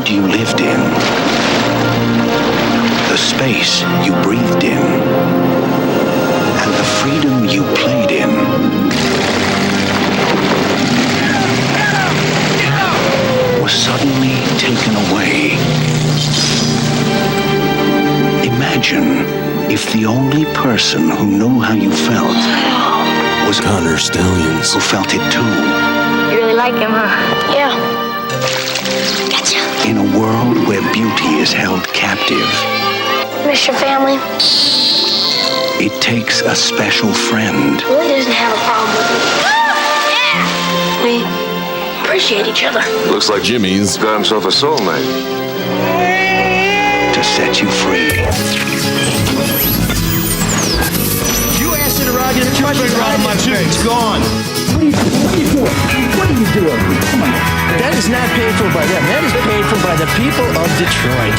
world you lived in, the space you breathed in, and the freedom you played in was suddenly taken away. Imagine if the only person who knew how you felt was Connor Stallions, who felt it too. You really like him, huh? Yeah. Gotcha. In a world where beauty is held captive, Miss your family? it takes a special friend Willie doesn't have a problem with me. Yeah. We appreciate each other. looks like Jimmy's got himself a soulmate. to set you free. You asked it around, get a question around my face. It's gone. What are you doing? Come on. That is not paid for by them. That is paid for by the people of Detroit.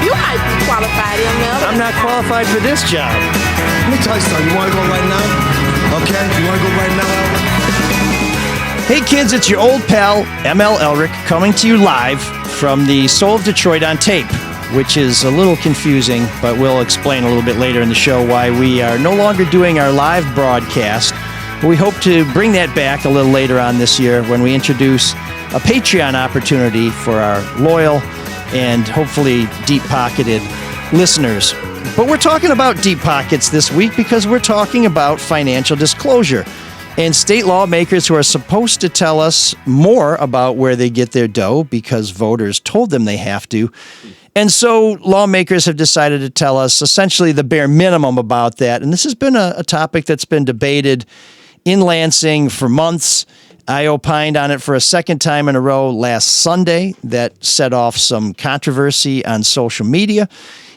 You might be qualified, ML. I'm not qualified for this job. Let me tell you something. You want to go right now? Okay? You want to go right now, Albert? Hey kids, it's your old pal, ML Elric, coming to you live from the Soul of Detroit on tape, which is a little confusing, but we'll explain a little bit later in the show why we are no longer doing our live broadcast. We hope to bring that back a little later on this year when we introduce a Patreon opportunity for our loyal and hopefully deep-pocketed listeners. But we're talking about deep pockets this week because we're talking about financial disclosure and state lawmakers who are supposed to tell us more about where they get their dough because voters told them they have to. And so lawmakers have decided to tell us essentially the bare minimum about that. And this has been a topic that's been debated in Lansing for months. I opined on it for a second time in a row last Sunday. That set off some controversy on social media.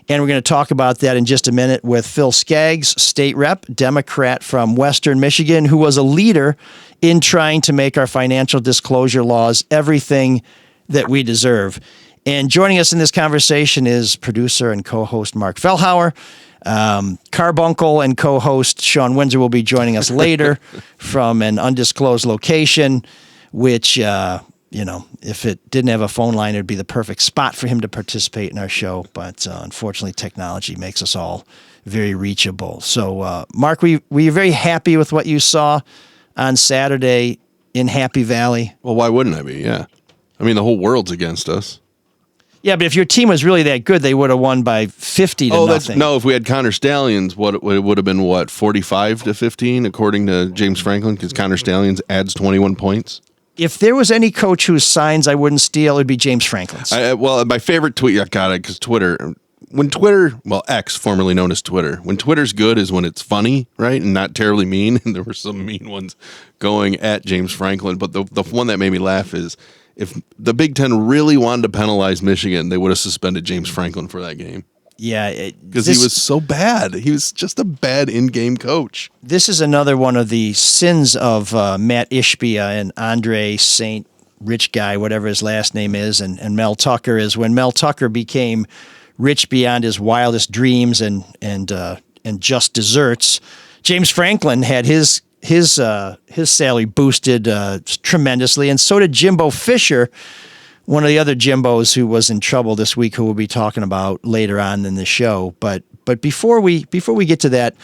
And we're going to talk about that in just a minute with Phil Skaggs, state rep, Democrat from Western Michigan, who was a leader in trying to make our financial disclosure laws everything that we deserve. And joining us in this conversation is producer and co-host Mark Fellhauer. Carbuncle and co-host Shawn Windsor will be joining us later from an undisclosed location, which, if it didn't have a phone line, it would be the perfect spot for him to participate in our show. But unfortunately, technology makes us all very reachable. So, Mark, were you very happy with what you saw on Saturday in Happy Valley? Well, why wouldn't I be? Yeah. I mean, the whole world's against us. Yeah, but if your team was really that good, they would have won by 50 to nothing. No, if we had Connor Stallions, it would have been 45-15, according to James Franklin, because Connor Stallions adds 21 points. If there was any coach whose signs I wouldn't steal, it'd be James Franklin's. Well, my favorite tweet, I got it, because X, formerly known as Twitter, when Twitter's good is when it's funny, right, and not terribly mean, and there were some mean ones going at James Franklin, but the one that made me laugh is, if the Big Ten really wanted to penalize Michigan, they would have suspended James Franklin for that game. Yeah. Because he was so bad. He was just a bad in-game coach. This is another one of the sins of Matt Ishbia and Andre St. Rich Guy, whatever his last name is, and Mel Tucker, is when Mel Tucker became rich beyond his wildest dreams and just desserts, James Franklin had his salary boosted tremendously, and so did Jimbo Fisher, one of the other Jimbos who was in trouble this week, who we'll be talking about later on in the show. But before we get to that,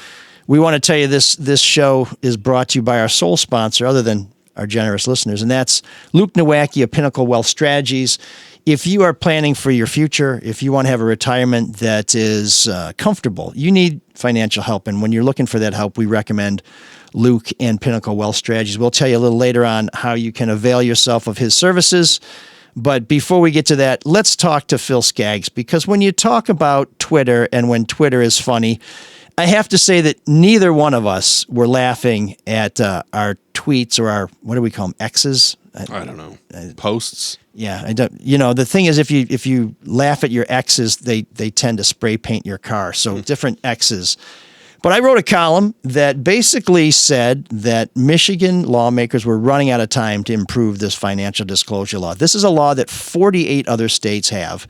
we want to tell you this show is brought to you by our sole sponsor, other than our generous listeners, and that's Luke Nowacki of Pinnacle Wealth Strategies. If you are planning for your future, if you want to have a retirement that is comfortable, you need financial help, and when you're looking for that help, we recommend Luke and Pinnacle Wealth Strategies. We'll tell you a little later on how you can avail yourself of his services. But before we get to that, let's talk to Phil Skaggs, because when you talk about Twitter and when Twitter is funny, I have to say that neither one of us were laughing at our tweets or our, what do we call them, X's? I don't know. Posts? Yeah, I don't. The thing is, if you laugh at your X's, they tend to spray paint your car. So different X's. But I wrote a column that basically said that Michigan lawmakers were running out of time to improve this financial disclosure law. This is a law that 48 other states have,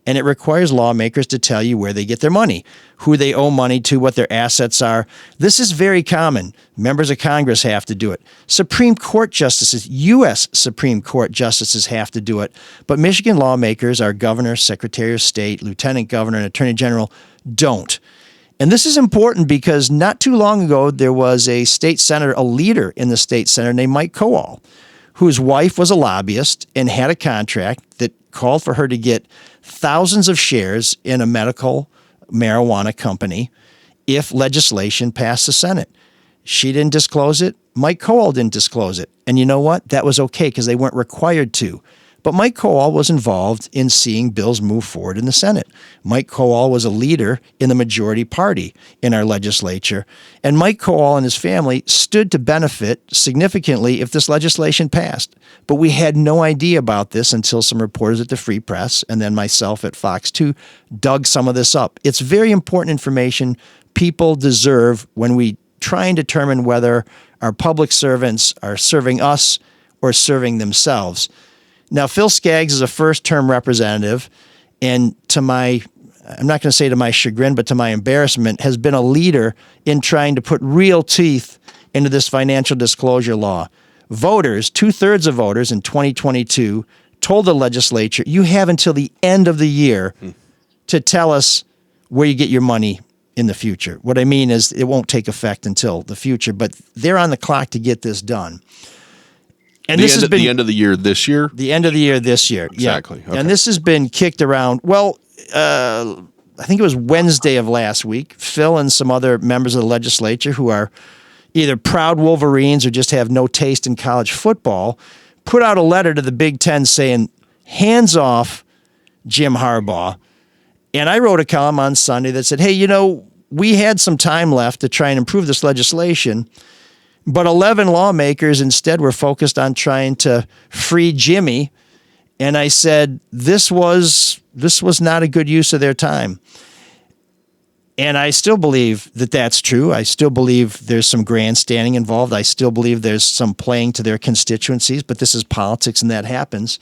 and it requires lawmakers to tell you where they get their money, who they owe money to, what their assets are. This is very common. Members of Congress have to do it. Supreme Court justices, U.S. Supreme Court justices have to do it. But Michigan lawmakers, our governor, secretary of state, lieutenant governor, and attorney general don't. And this is important because not too long ago, there was a state senator, a leader in the state senate named Mike Kowal, whose wife was a lobbyist and had a contract that called for her to get thousands of shares in a medical marijuana company if legislation passed the Senate. She didn't disclose it. Mike Kowal didn't disclose it. And you know what? That was okay because they weren't required to. But Mike Kowal was involved in seeing bills move forward in the Senate. Mike Kowal was a leader in the majority party in our legislature. And Mike Kowal and his family stood to benefit significantly if this legislation passed. But we had no idea about this until some reporters at the Free Press and then myself at Fox 2 dug some of this up. It's very important information people deserve when we try and determine whether our public servants are serving us or serving themselves. Now, Phil Skaggs is a first-term representative, and I'm not going to say to my chagrin, but to my embarrassment, has been a leader in trying to put real teeth into this financial disclosure law. Voters, 2/3 of voters in 2022, told the legislature, you have until the end of the year to tell us where you get your money in the future. What I mean is it won't take effect until the future, but they're on the clock to get this done. And this has been the end of the year this year? The end of the year this year. Exactly. Yeah. Okay. And this has been kicked around. Well, I think it was Wednesday of last week. Phil and some other members of the legislature who are either proud Wolverines or just have no taste in college football put out a letter to the Big Ten saying, hands off Jim Harbaugh. And I wrote a column on Sunday that said, hey, we had some time left to try and improve this legislation, but 11 lawmakers instead were focused on trying to free Jimmy. And I said, this was not a good use of their time. And I still believe that that's true. I still believe there's some grandstanding involved. I still believe there's some playing to their constituencies, but this is politics and that happens.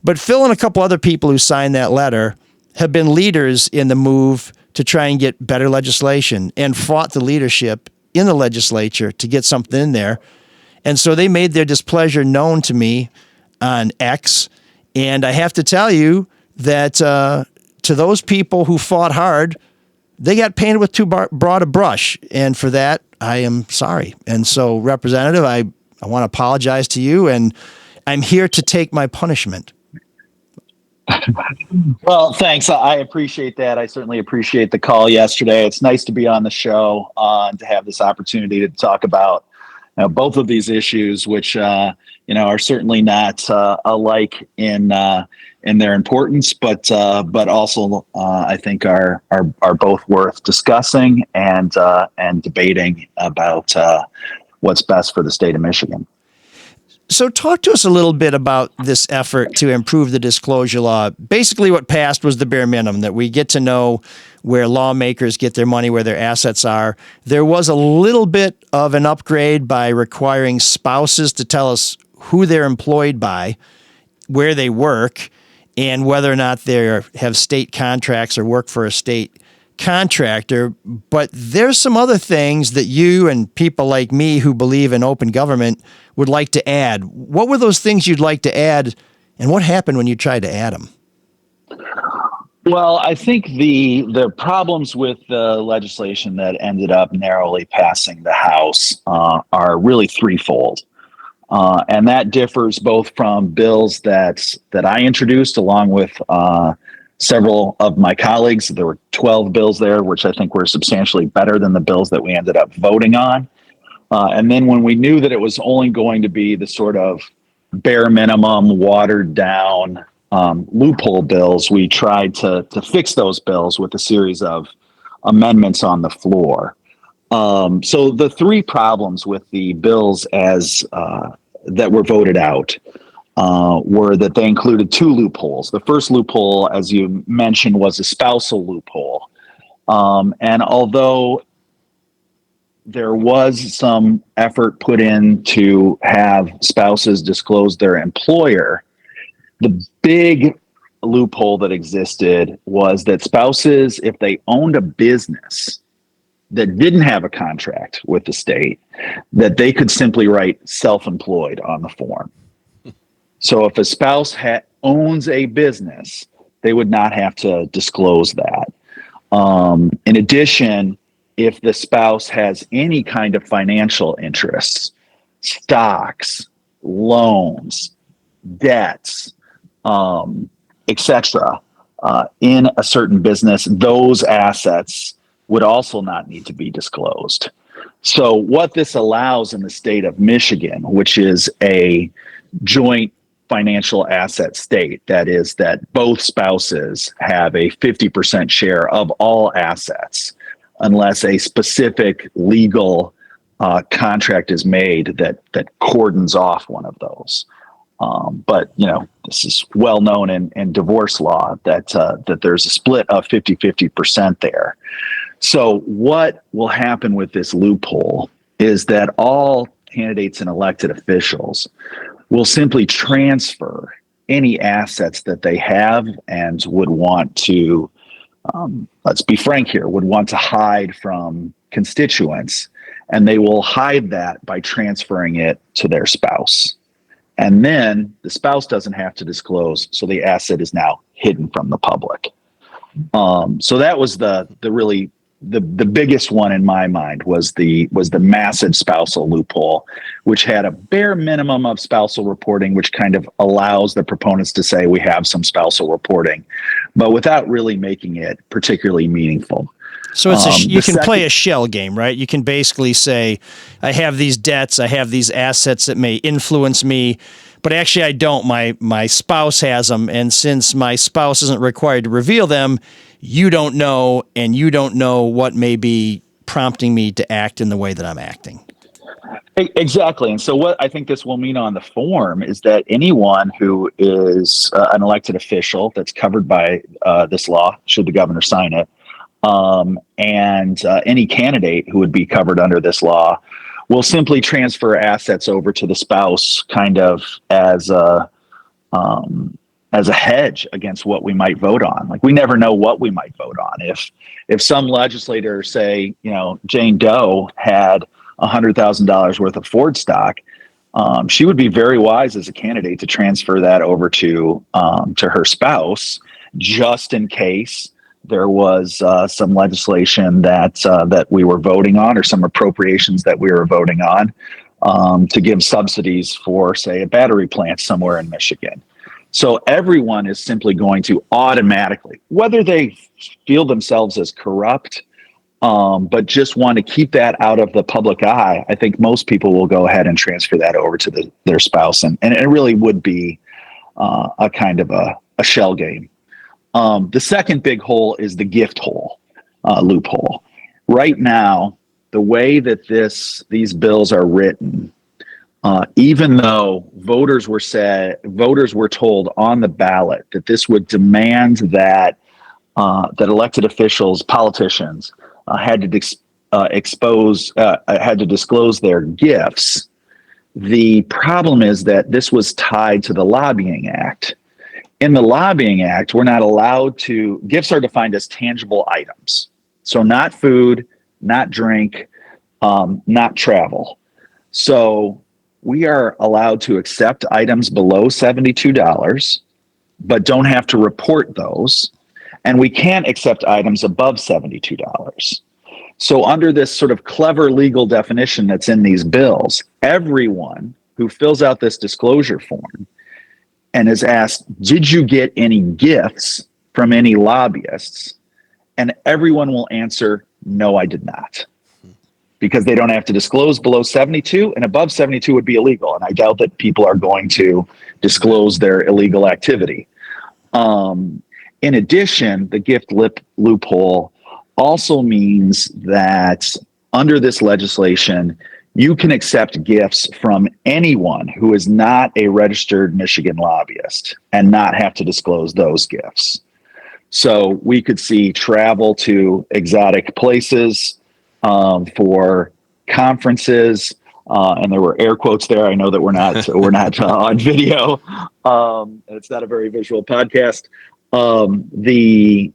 But Phil and a couple other people who signed that letter have been leaders in the move to try and get better legislation and fought the leadership in the legislature to get something in there. And so they made their displeasure known to me on X. And I have to tell you that to those people who fought hard, they got painted with too broad a brush. And for that, I am sorry. And so, Representative, I want to apologize to you, and I'm here to take my punishment. Well, thanks. I appreciate that. I certainly appreciate the call yesterday. It's nice to be on the show and to have this opportunity to talk about both of these issues, which are certainly not alike in their importance, but also I think are both worth discussing and debating about what's best for the state of Michigan. So talk to us a little bit about this effort to improve the disclosure law. Basically what passed was the bare minimum, that we get to know where lawmakers get their money, where their assets are. There was a little bit of an upgrade by requiring spouses to tell us who they're employed by, where they work, and whether or not they have state contracts or work for a state contractor. But there's some other things that you and people like me who believe in open government would like to add. What were those things you'd like to add, and what happened when you tried to add them? Well, I think the problems with the legislation that ended up narrowly passing the House are really threefold. And that differs both from bills that I introduced along with several of my colleagues. There were 12 bills there, which I think were substantially better than the bills that we ended up voting on. And then when we knew that it was only going to be the sort of bare minimum, watered down loophole bills, we tried to fix those bills with a series of amendments on the floor. So the three problems with the bills as that were voted out were that they included two loopholes. The first loophole, as you mentioned, was a spousal loophole. And although there was some effort put in to have spouses disclose their employer, the big loophole that existed was that spouses, if they owned a business that didn't have a contract with the state, that they could simply write self-employed on the form. So if a spouse owns a business, they would not have to disclose that. In addition, if the spouse has any kind of financial interests, stocks, loans, debts, etc., in a certain business, those assets would also not need to be disclosed. So what this allows in the state of Michigan, which is a joint financial asset state, that is that both spouses have a 50% share of all assets, unless a specific legal contract is made that cordons off one of those. But this is well known in divorce law that there's a split of 50% there. So what will happen with this loophole is that all candidates and elected officials will simply transfer any assets that they have and would want to, let's be frank here, would want to hide from constituents, and they will hide that by transferring it to their spouse. And then the spouse doesn't have to disclose, so the asset is now hidden from the public. So that was the biggest one in my mind was the massive spousal loophole, which had a bare minimum of spousal reporting, which kind of allows the proponents to say we have some spousal reporting, but without really making it particularly meaningful. So you can play a shell game, right? You can basically say, I have these debts, I have these assets that may influence me, but actually I don't. My spouse has them, and since my spouse isn't required to reveal them, you don't know, and you don't know what may be prompting me to act in the way that I'm acting. Exactly. And so what I think this will mean on the form is that anyone who is an elected official that's covered by this law, should the governor sign it, and any candidate who would be covered under this law will simply transfer assets over to the spouse, kind of as a hedge against what we might vote on. Like, we never know what we might vote on. If some legislator, say, Jane Doe had $100,000 worth of Ford stock, she would be very wise as a candidate to transfer that over to her spouse, just in case there was some legislation that we were voting on, or some appropriations that we were voting on, to give subsidies for, say, a battery plant somewhere in Michigan. So everyone is simply going to automatically, whether they feel themselves as corrupt, but just want to keep that out of the public eye, I think most people will go ahead and transfer that over to their spouse. And it really would be a kind of a shell game. The second big hole is the gift hole, loophole. Right now, the way that these bills are written, even though voters were told on the ballot that this would demand that elected officials, politicians, had to disclose their gifts. The problem is that this was tied to the Lobbying Act. In the Lobbying Act, we're not allowed to, gifts are defined as tangible items. So not food, not drink, not travel. So we are allowed to accept items below $72, but don't have to report those. And we can't accept items above $72. So under this sort of clever legal definition that's in these bills, everyone who fills out this disclosure form and is asked, did you get any gifts from any lobbyists? And everyone will answer, no, I did not. Because they don't have to disclose below 72, and above 72 would be illegal. And I doubt that people are going to disclose their illegal activity. In addition, the gift loophole also means that under this legislation, you can accept gifts from anyone who is not a registered Michigan lobbyist and not have to disclose those gifts. So we could see travel to exotic places for conferences, and there were air quotes there. I know that we're not on video. It's not a very visual podcast. they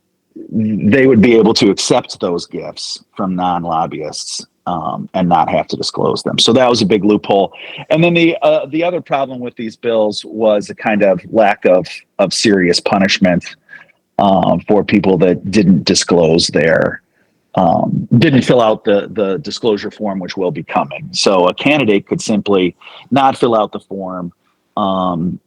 would be able to accept those gifts from non-lobbyists and not have to disclose them. So that was a big loophole. And then the other problem with these bills was a kind of lack of serious punishment for people that didn't disclose didn't fill out the disclosure form, which will be coming. So a candidate could simply not fill out the form,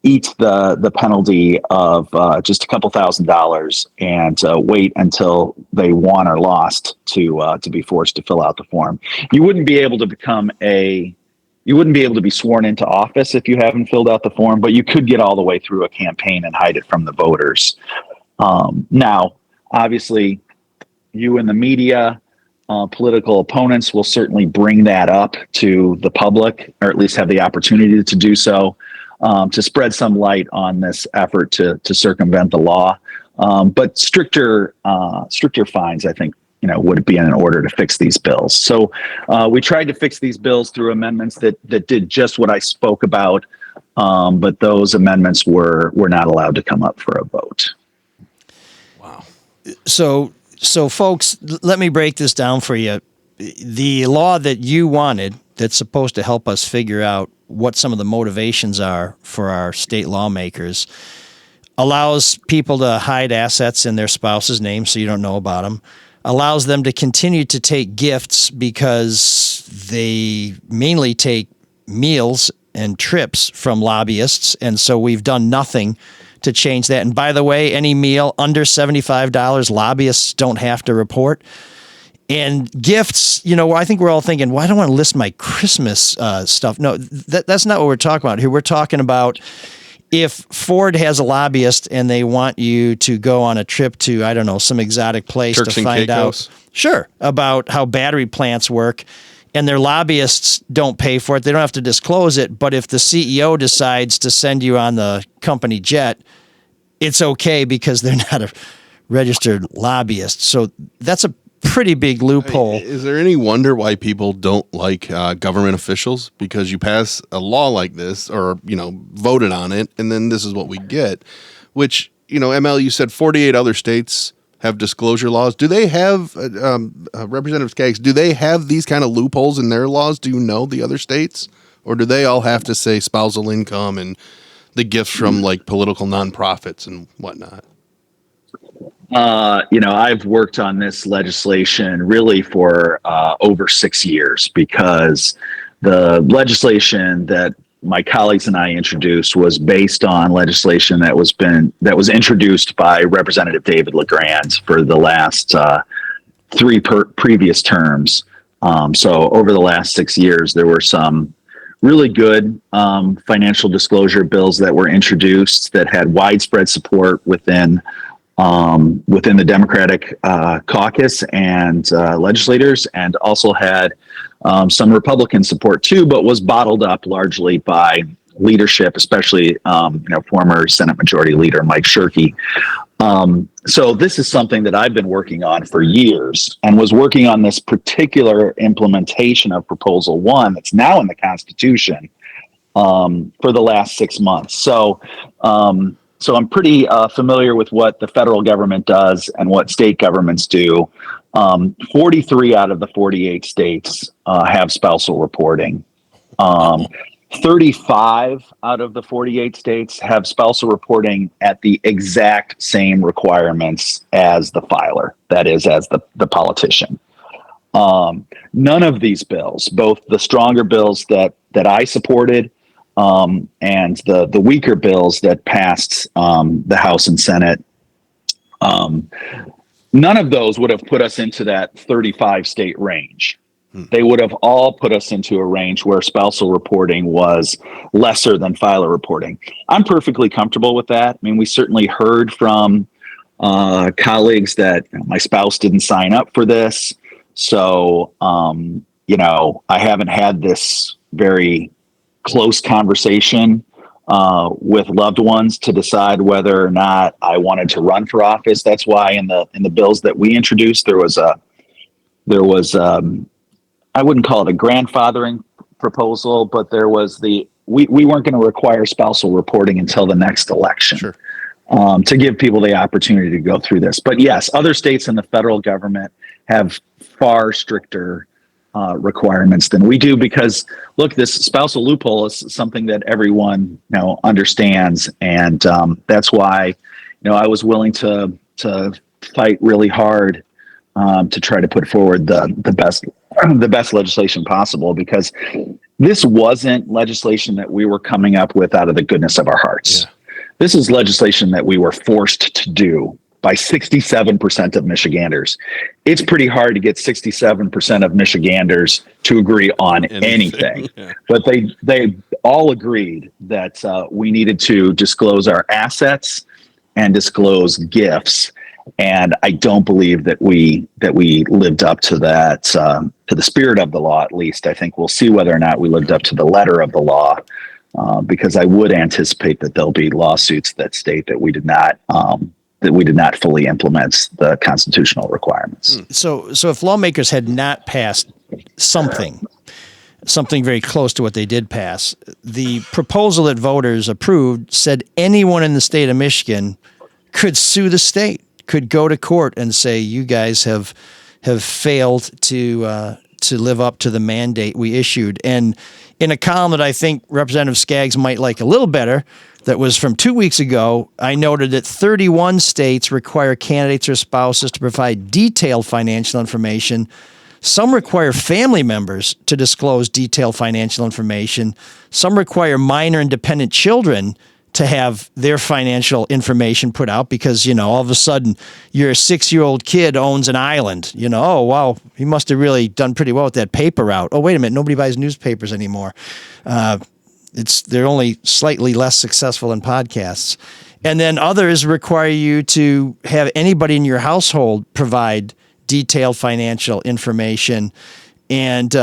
eat the penalty of just a couple $1,000s, and wait until they won or lost to be forced to fill out the form. You wouldn't be able to be sworn into office if you haven't filled out the form, but you could get all the way through a campaign and hide it from the voters. Now, obviously, you and the media, political opponents will certainly bring that up to the public, or at least have the opportunity to do so, to spread some light on this effort to circumvent the law. But stricter fines, I think, would be in order to fix these bills. So we tried to fix these bills through amendments that did just what I spoke about, but those amendments were not allowed to come up for a vote. Wow. So folks, let me break this down for you. The law that you wanted, that's supposed to help us figure out what some of the motivations are for our state lawmakers, allows people to hide assets in their spouse's name so you don't know about them, allows them to continue to take gifts because they mainly take meals and trips from lobbyists, and so we've done nothing to change that. And by the way, any meal under $75, lobbyists don't have to report. And gifts, I think we're all thinking, well, I don't want to list my Christmas stuff. No, that's not what we're talking about here. We're talking about if Ford has a lobbyist and they want you to go on a trip to, I don't know, some exotic place Turks to and find Caicos. Sure, about how battery plants work, and their lobbyists don't pay for it, they don't have to disclose it. But if the CEO decides to send you on the company jet, it's okay because they're not a registered lobbyist. So that's a pretty big loophole. Is there any wonder why people don't like government officials? Because you pass a law like this, or voted on it, and then this is what we get. Which ML, you said 48 other states have disclosure laws. Do they have Representative Skaggs? Do they have these kind of loopholes in their laws? Do you know the other states, or do they all have to say spousal income and the gifts from like political nonprofits and whatnot? I've worked on this legislation really for over 6 years, because the legislation that my colleagues and I introduced was based on legislation that was introduced by Representative David LaGrand for the last three previous terms. So over the last 6 years, there were some really good financial disclosure bills that were introduced that had widespread support within the Democratic caucus and legislators, and also had some Republican support too, but was bottled up largely by leadership, especially former Senate Majority Leader Mike Shirkey. So this is something that I've been working on for years, and was working on this particular implementation of Proposal 1 that's now in the Constitution for the last 6 months. So I'm pretty familiar with what the federal government does and what state governments do. 43 out of the 48 states have spousal reporting. 35 out of the 48 states have spousal reporting at the exact same requirements as the filer, that is, as the politician. None of these bills, both the stronger bills that I supported and the weaker bills that passed the House and Senate, none of those would have put us into that 35 state range. They would have all put us into a range where spousal reporting was lesser than filer reporting. I'm perfectly comfortable with that. I mean, we certainly heard from colleagues that my spouse didn't sign up for this. So, I haven't had this very close conversation with loved ones to decide whether or not I wanted to run for office. That's why in the bills that we introduced, there was I wouldn't call it a grandfathering proposal, but there was we weren't going to require spousal reporting until the next election. Sure. to give people the opportunity to go through this. But yes, other states and the federal government have far stricter requirements than we do, because look, this spousal loophole is something that everyone understands, and that's why I was willing to fight really hard to try to put forward the best legislation possible, because this wasn't legislation that we were coming up with out of the goodness of our hearts. Yeah. This is legislation that we were forced to do by 67% of Michiganders. It's pretty hard to get 67% of Michiganders to agree on anything. Yeah. But they all agreed that we needed to disclose our assets and disclose gifts. And I don't believe that we lived up to that, to the spirit of the law. At least I think we'll see whether or not we lived up to the letter of the law, because I would anticipate that there'll be lawsuits that state that we did not fully implement the constitutional requirements. So if lawmakers had not passed something very close to what they did pass, the proposal that voters approved said anyone in the state of Michigan could sue the state, could go to court and say, you guys have failed to live up to the mandate we issued. And in a column that I think Representative Skaggs might like a little better, that was from 2 weeks ago, I noted that 31 states require candidates or spouses to provide detailed financial information. Some require family members to disclose detailed financial information. Some require minor and dependent children to have their financial information put out, because, all of a sudden your 6-year-old kid owns an island. Oh, wow, he must have really done pretty well with that paper route. Oh, wait a minute, nobody buys newspapers anymore. They're only slightly less successful than podcasts. And then others require you to have anybody in your household provide detailed financial information. And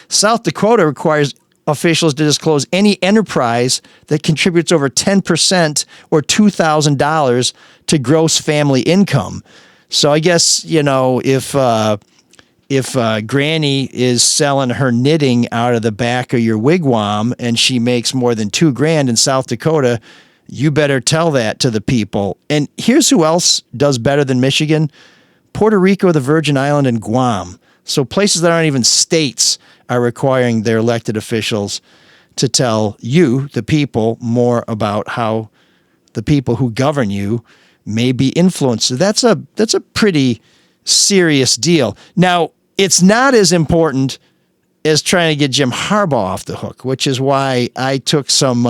South Dakota requires officials to disclose any enterprise that contributes over 10% or $2,000 to gross family income. So I guess, if Granny is selling her knitting out of the back of your wigwam and she makes more than $2,000 in South Dakota, you better tell that to the people. And here's who else does better than Michigan: Puerto Rico, the Virgin Island, and Guam. So places that aren't even states are requiring their elected officials to tell you, the people, more about how the people who govern you may be influenced. So that's a pretty serious deal. Now, it's not as important as trying to get Jim Harbaugh off the hook, which is why I took some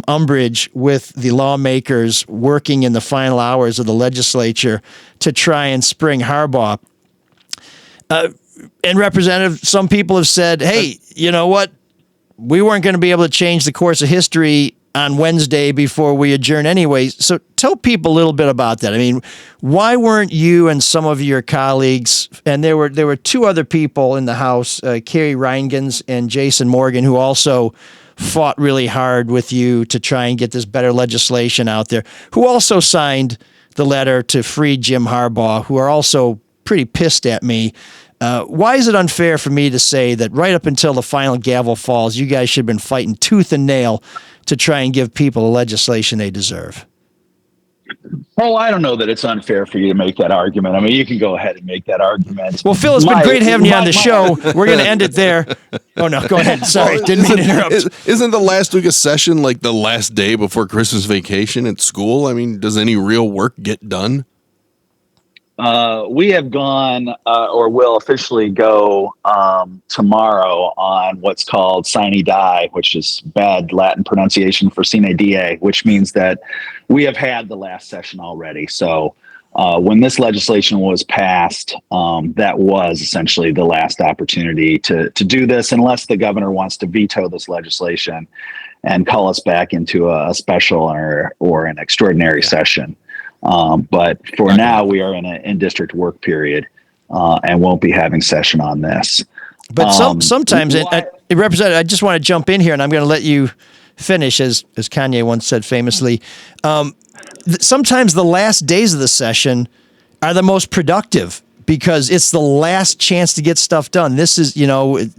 umbrage with the lawmakers working in the final hours of the legislature to try and spring Harbaugh. And Representative, some people have said, hey, you know what? We weren't going to be able to change the course of history on Wednesday before we adjourn anyway. So tell people a little bit about that. I mean, why weren't you and some of your colleagues, and there were two other people in the House, Kerry Reingens and Jason Morgan, who also fought really hard with you to try and get this better legislation out there, who also signed the letter to free Jim Harbaugh, who are also pretty pissed at me. Why is it unfair for me to say that right up until the final gavel falls, you guys should have been fighting tooth and nail to try and give people the legislation they deserve? Well, I don't know that it's unfair for you to make that argument. I mean, you can go ahead and make that argument. Well, Phil, it's been great having you on the show. We're going to end it there. Oh, no, go ahead. Sorry, didn't mean to interrupt. Isn't the last week of session like the last day before Christmas vacation at school? I mean, does any real work get done? We have gone, or will officially go tomorrow on what's called sine die, which is bad Latin pronunciation for sine die, which means that we have had the last session already. So when this legislation was passed, that was essentially the last opportunity to do this, unless the governor wants to veto this legislation and call us back into a special or an extraordinary session. But for now, we are in an in-district work period and won't be having session on this. But sometimes, Representative, I just want to jump in here, and I'm going to let you finish, as Kanye once said famously. Sometimes the last days of the session are the most productive because it's the last chance to get stuff done. This is,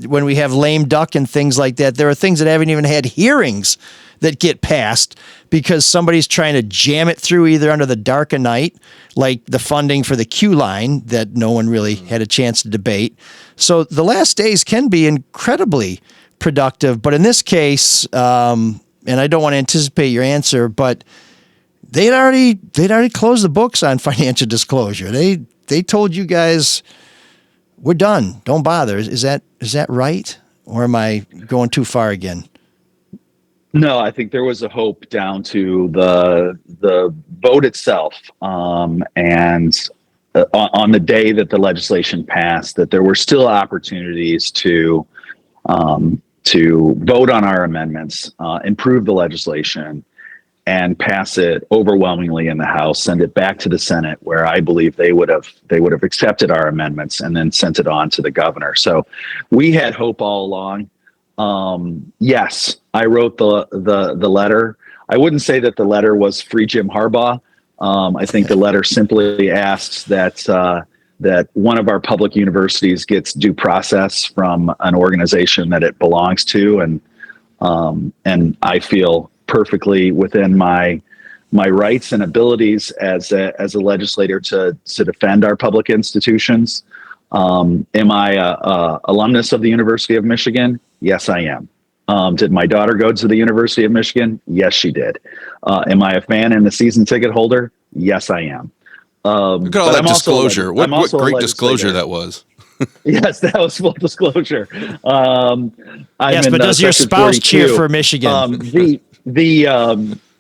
when we have lame duck and things like that, there are things that haven't even had hearings that get passed because somebody's trying to jam it through either under the dark of night, like the funding for the Q line that no one really had a chance to debate. So the last days can be incredibly productive. But in this case, and I don't want to anticipate your answer, but they'd already closed the books on financial disclosure. They told you guys, we're done. Don't bother. Is that right? Or am I going too far again? No, I think there was a hope down to the vote itself, and on the day that the legislation passed, that there were still opportunities to vote on our amendments, improve the legislation, and pass it overwhelmingly in the House, send it back to the Senate, where I believe they would have accepted our amendments and then sent it on to the governor. So we had hope all along. Yes, I wrote the letter. I wouldn't say that the letter was free Jim Harbaugh. I think the letter simply asks that one of our public universities gets due process from an organization that it belongs to, and I feel perfectly within my rights and abilities as a legislator to defend our public institutions. Am I a alumnus of the University of Michigan? Yes, I am. Did my daughter go to the University of Michigan? Yes, she did. Am I a fan and a season ticket holder? Yes, I am. Look at all that disclosure. What great disclosure that was. Yes, that was full disclosure. Yes, but does your spouse cheer for Michigan?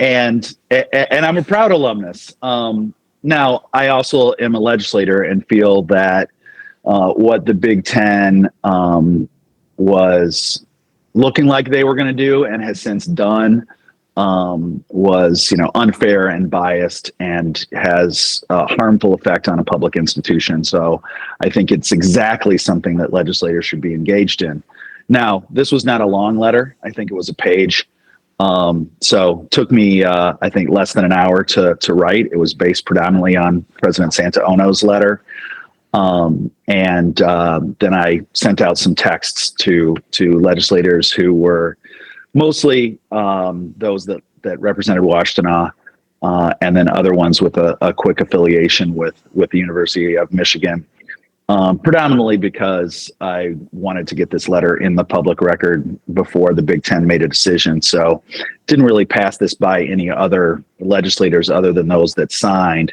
And I'm a proud alumnus. Now, I also am a legislator and feel that what the Big Ten was looking like they were going to do and has since done was, unfair and biased and has a harmful effect on a public institution. So I think it's exactly something that legislators should be engaged in. Now, this was not a long letter. I think it was a page. So took me, I think, less than an hour to write. It was based predominantly on President Santaono's letter. And then I sent out some texts to legislators who were mostly those that represented Washtenaw, and then other ones with a quick affiliation with the University of Michigan. Predominantly because I wanted to get this letter in the public record before the Big Ten made a decision. So didn't really pass this by any other legislators other than those that signed.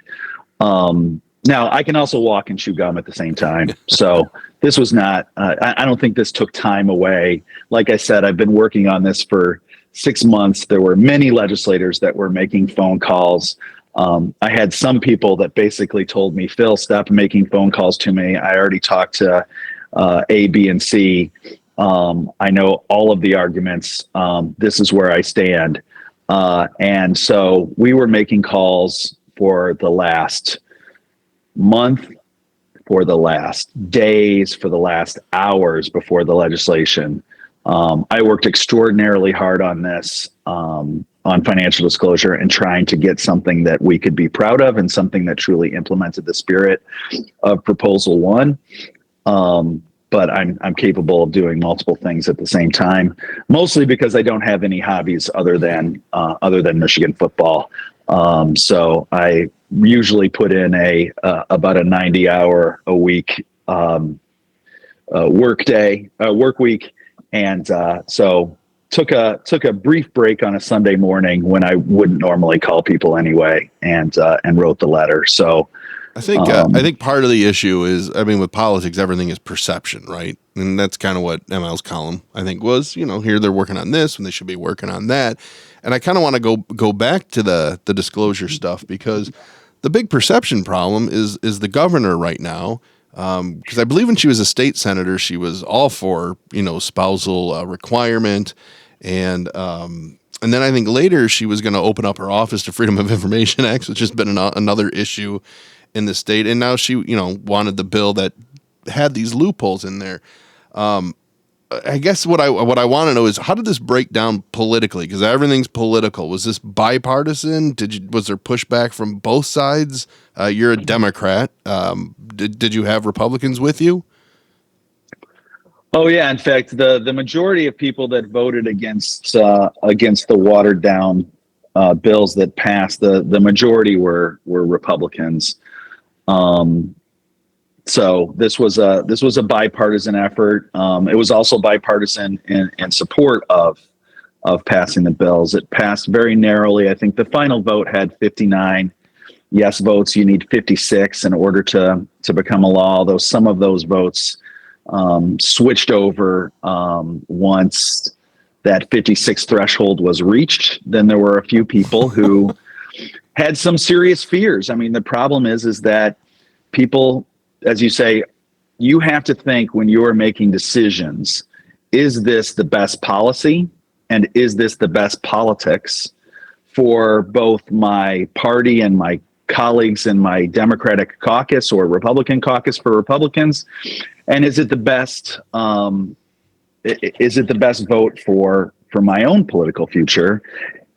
Now, I can also walk and chew gum at the same time. So this was not, I don't think this took time away. Like I said, I've been working on this for 6 months. There were many legislators that were making phone calls. I had some people that basically told me, Phil, stop making phone calls to me. I already talked to A, B, and C. I know all of the arguments. This is where I stand. And so we were making calls for the last month, for the last days, for the last hours before the legislation. I worked extraordinarily hard on this, on financial disclosure, and trying to get something that we could be proud of and something that truly implemented the spirit of Proposal 1. But I'm capable of doing multiple things at the same time, mostly because I don't have any hobbies other than Michigan football. So I usually put in about a 90-hour a week work week, and so took a brief break on a Sunday morning when I wouldn't normally call people anyway, and wrote the letter. So I think part of the issue is, with politics, everything is perception, right? And that's kind of what ML's column, I think, was. Here they're working on this when they should be working on that. And I kind of want to go back to the disclosure stuff, because the big perception problem is the governor right now. Because I believe when she was a state senator, she was all for, spousal requirement. And then I think later she was going to open up her office to Freedom of Information Act, which has been another issue in the state. And now she, wanted the bill that had these loopholes in there. I guess what I want to know is, how did this break down politically? Because everything's political. Was this bipartisan? Was there pushback from both sides? You're a Democrat. Did you have Republicans with you? Oh yeah, in fact, the majority of people that voted against the watered down bills that passed, the majority were Republicans. So this was a bipartisan effort. It was also bipartisan in support of passing the bills. It passed very narrowly. I think the final vote had 59 yes votes. You need 56 in order to become a law. Although some of those votes switched over once that 56 threshold was reached. Then there were a few people who had some serious fears. I mean, the problem is that people, as you say, you have to think when you are making decisions, is this the best policy and is this the best politics for both my party and my colleagues in my Democratic caucus or Republican caucus for Republicans? And is it the best vote for my own political future?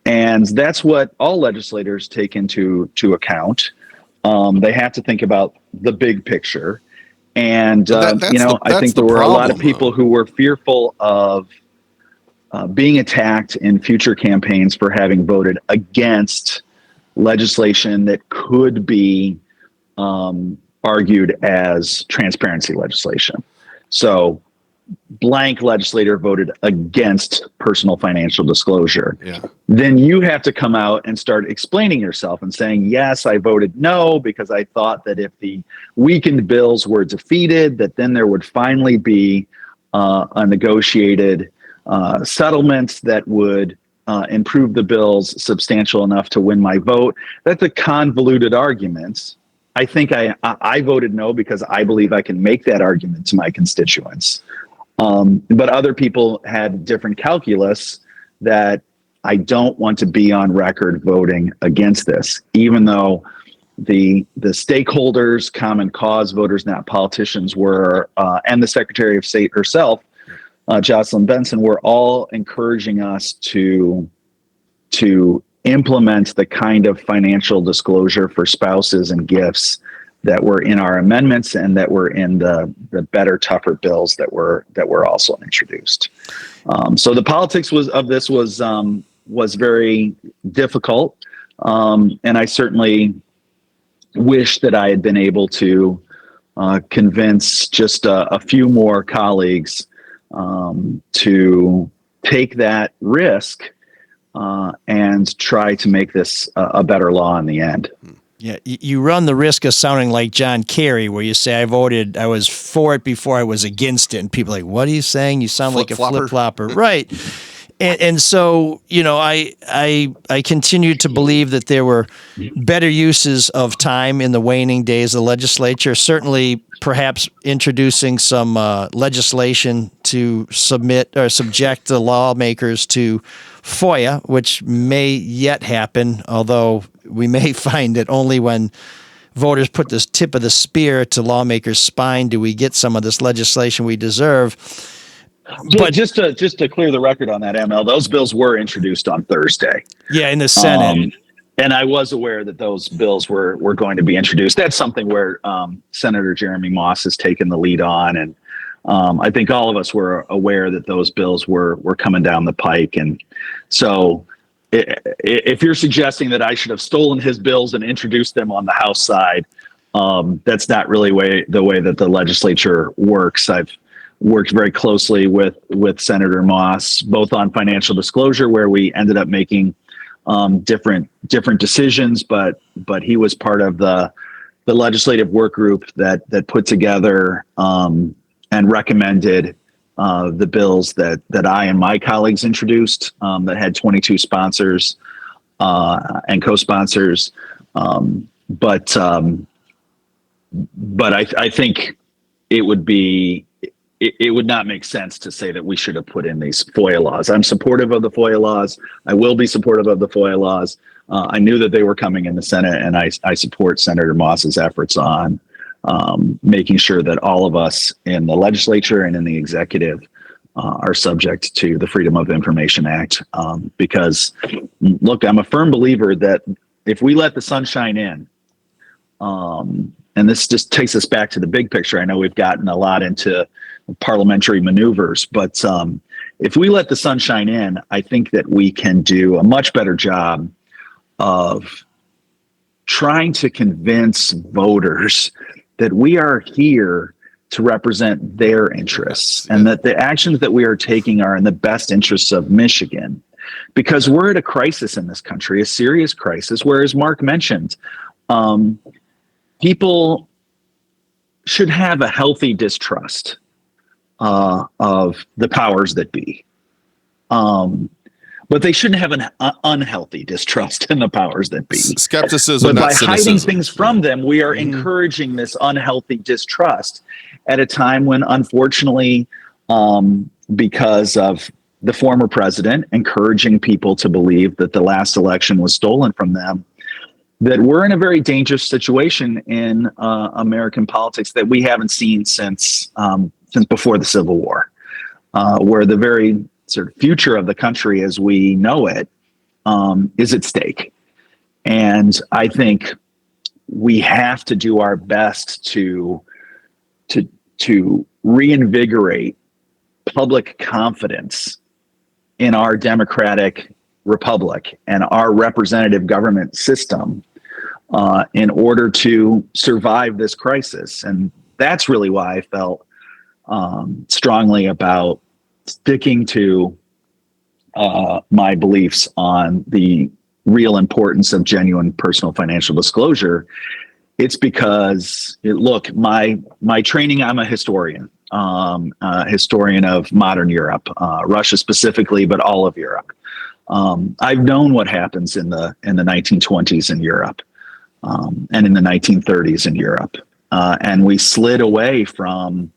And that's what all legislators take into account. They have to think about the big picture. And, I think there were a lot of people who were fearful of being attacked in future campaigns for having voted against legislation that could be argued as transparency legislation. So blank legislator voted against personal financial disclosure. Yeah. Then you have to come out and start explaining yourself and saying, yes, I voted no, because I thought that if the weakened bills were defeated, that then there would finally be a negotiated settlement that would improve the bills substantial enough to win my vote. That's a convoluted argument. I think I voted no because I believe I can make that argument to my constituents. But other people had different calculus that I don't want to be on record voting against this, even though the stakeholders, common cause voters, not politicians, were, and the Secretary of State herself, Jocelyn Benson, were all encouraging us to implement the kind of financial disclosure for spouses and gifts that were in our amendments and that were in the better, tougher bills that were also introduced. So the politics of this was very difficult, and I certainly wish that I had been able to convince just a few more colleagues to take that risk and try to make this a better law in the end. Yeah, you run the risk of sounding like John Kerry, where you say, I was for it before I was against it. And people are like, what are you saying? You sound like a flip-flopper. Right. And so, I continue to believe that there were better uses of time in the waning days of the legislature, certainly perhaps introducing some legislation to subject the lawmakers to FOIA, which may yet happen, although we may find that only when voters put this tip of the spear to lawmakers' spine do we get some of this legislation we deserve. But just to clear the record on that, ML, those bills were introduced on Thursday. Yeah, in the Senate. And I was aware that those bills were going to be introduced. That's something where Senator Jeremy Moss has taken the lead on. And I think all of us were aware that those bills were coming down the pike. And so if you're suggesting that I should have stolen his bills and introduced them on the House side, that's not really the way that the legislature works. I've worked very closely with Senator Moss, both on financial disclosure, where we ended up making different decisions, but he was part of the legislative work group that put together and recommended the bills that I and my colleagues introduced that had 22 sponsors and co-sponsors. But I think it would not make sense to say that we should have put in these FOIA laws. I'm supportive of the FOIA laws. I will be supportive of the FOIA laws. I knew that they were coming in the Senate, and I support Senator Moss's efforts on making sure that all of us in the legislature and in the executive are subject to the Freedom of Information Act. Because, look, I'm a firm believer that if we let the sunshine in, and this just takes us back to the big picture. I know we've gotten a lot into parliamentary maneuvers. But if we let the sun shine in, I think that we can do a much better job of trying to convince voters that we are here to represent their interests and that the actions that we are taking are in the best interests of Michigan. Because we're at a crisis in this country, a serious crisis, where, as Mark mentioned, people should have a healthy distrust of the powers that be. But they shouldn't have an unhealthy distrust in the powers that be. Skepticism, but not by cynicism. hiding things from them, we are encouraging this unhealthy distrust at a time when, unfortunately, because of the former president encouraging people to believe that the last election was stolen from them, that we're in a very dangerous situation in American politics that we haven't seen since before the Civil War, where the very sort of future of the country as we know it is at stake. And I think we have to do our best to reinvigorate public confidence in our democratic republic and our representative government system in order to survive this crisis. And that's really why I felt strongly about sticking to my beliefs on the real importance of genuine personal financial disclosure. It's because, look, my training, I'm a historian of modern Europe, Russia specifically, but all of Europe. I've known what happens in the 1920s in Europe and in the 1930s in Europe. And we slid away from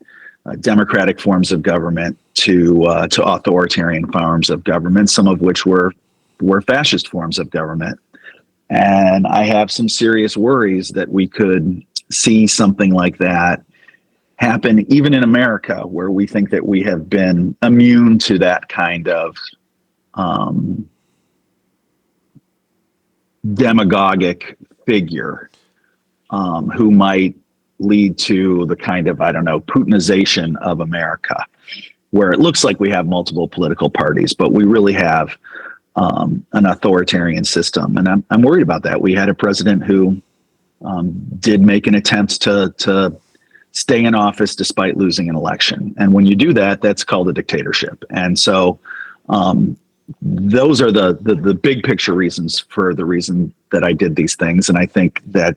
democratic forms of government to authoritarian forms of government, some of which were fascist forms of government. And I have some serious worries that we could see something like that happen even in America, where we think that we have been immune to that kind of demagogic figure who might lead to the kind of, Putinization of America, where it looks like we have multiple political parties, but we really have an authoritarian system. And I'm worried about that. We had a president who did make an attempt to stay in office despite losing an election. And when you do that, that's called a dictatorship. And so those are the big picture reasons for the reason that I did these things. And I think that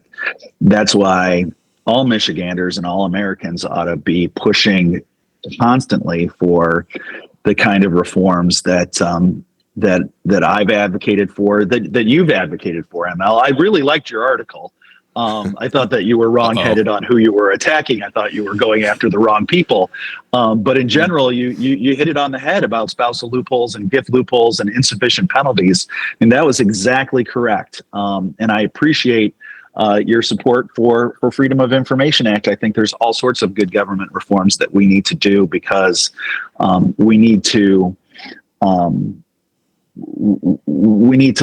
that's why all Michiganders and all Americans ought to be pushing constantly for the kind of reforms that I've advocated for, that you've advocated for, ML. I really liked your article. I thought that you were wrong-headed on who you were attacking. I thought you were going after the wrong people. But in general, you hit it on the head about spousal loopholes and gift loopholes and insufficient penalties. And that was exactly correct. And I appreciate your support for Freedom of Information Act. I think there's all sorts of good government reforms that we need to do because we need to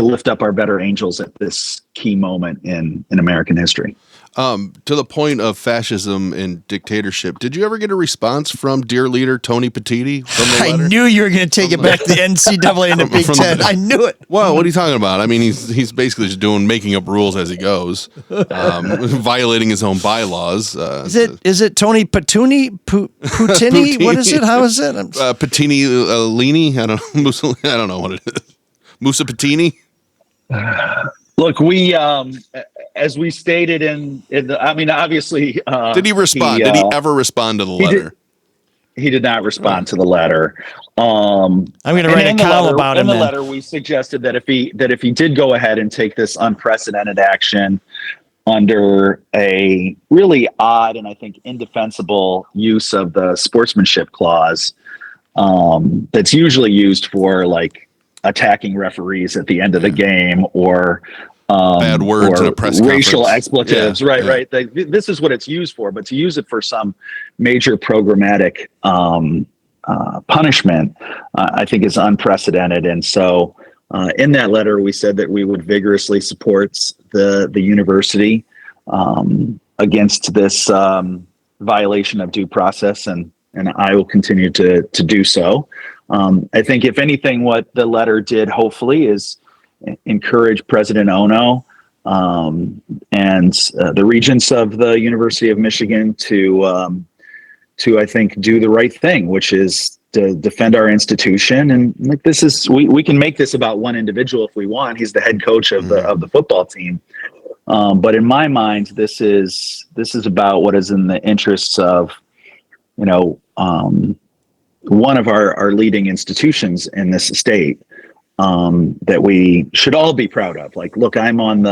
lift up our better angels at this key moment in American history. To the point of fascism and dictatorship, did you ever get a response from dear leader Tony Petitti from the letter? I knew you were going to take it back to the NCAA and the Big Ten. I knew it. Well, what are you talking about? I mean, he's basically just making up rules as he goes, violating his own bylaws. Is it Tony Patuni? Putini? What is it? How is it? Patini Lini? I don't know what it is. Musa Patini? Look, we, as we stated obviously. Did he respond? Did he ever respond to the letter? He did not respond to the letter. I'm going to write a column about him. In the letter, we suggested that if he did go ahead and take this unprecedented action under a really odd and I think indefensible use of the sportsmanship clause, that's usually used for like attacking referees at the end of the game or bad words in a press conference. Racial expletives. Yeah, right. This is what it's used for, but to use it for some major programmatic punishment, I think is unprecedented. And so in that letter, we said that we would vigorously support the university against this violation of due process and and I will continue to do so. I think if anything, what the letter did hopefully is encourage President Ono and the regents of the University of Michigan to I think do the right thing, which is to defend our institution. And like this is we can make this about one individual if we want. He's the head coach of the football team. But in my mind, this is about what is in the interests of, one of our leading institutions in this state that we should all be proud of. Like, look, I'm on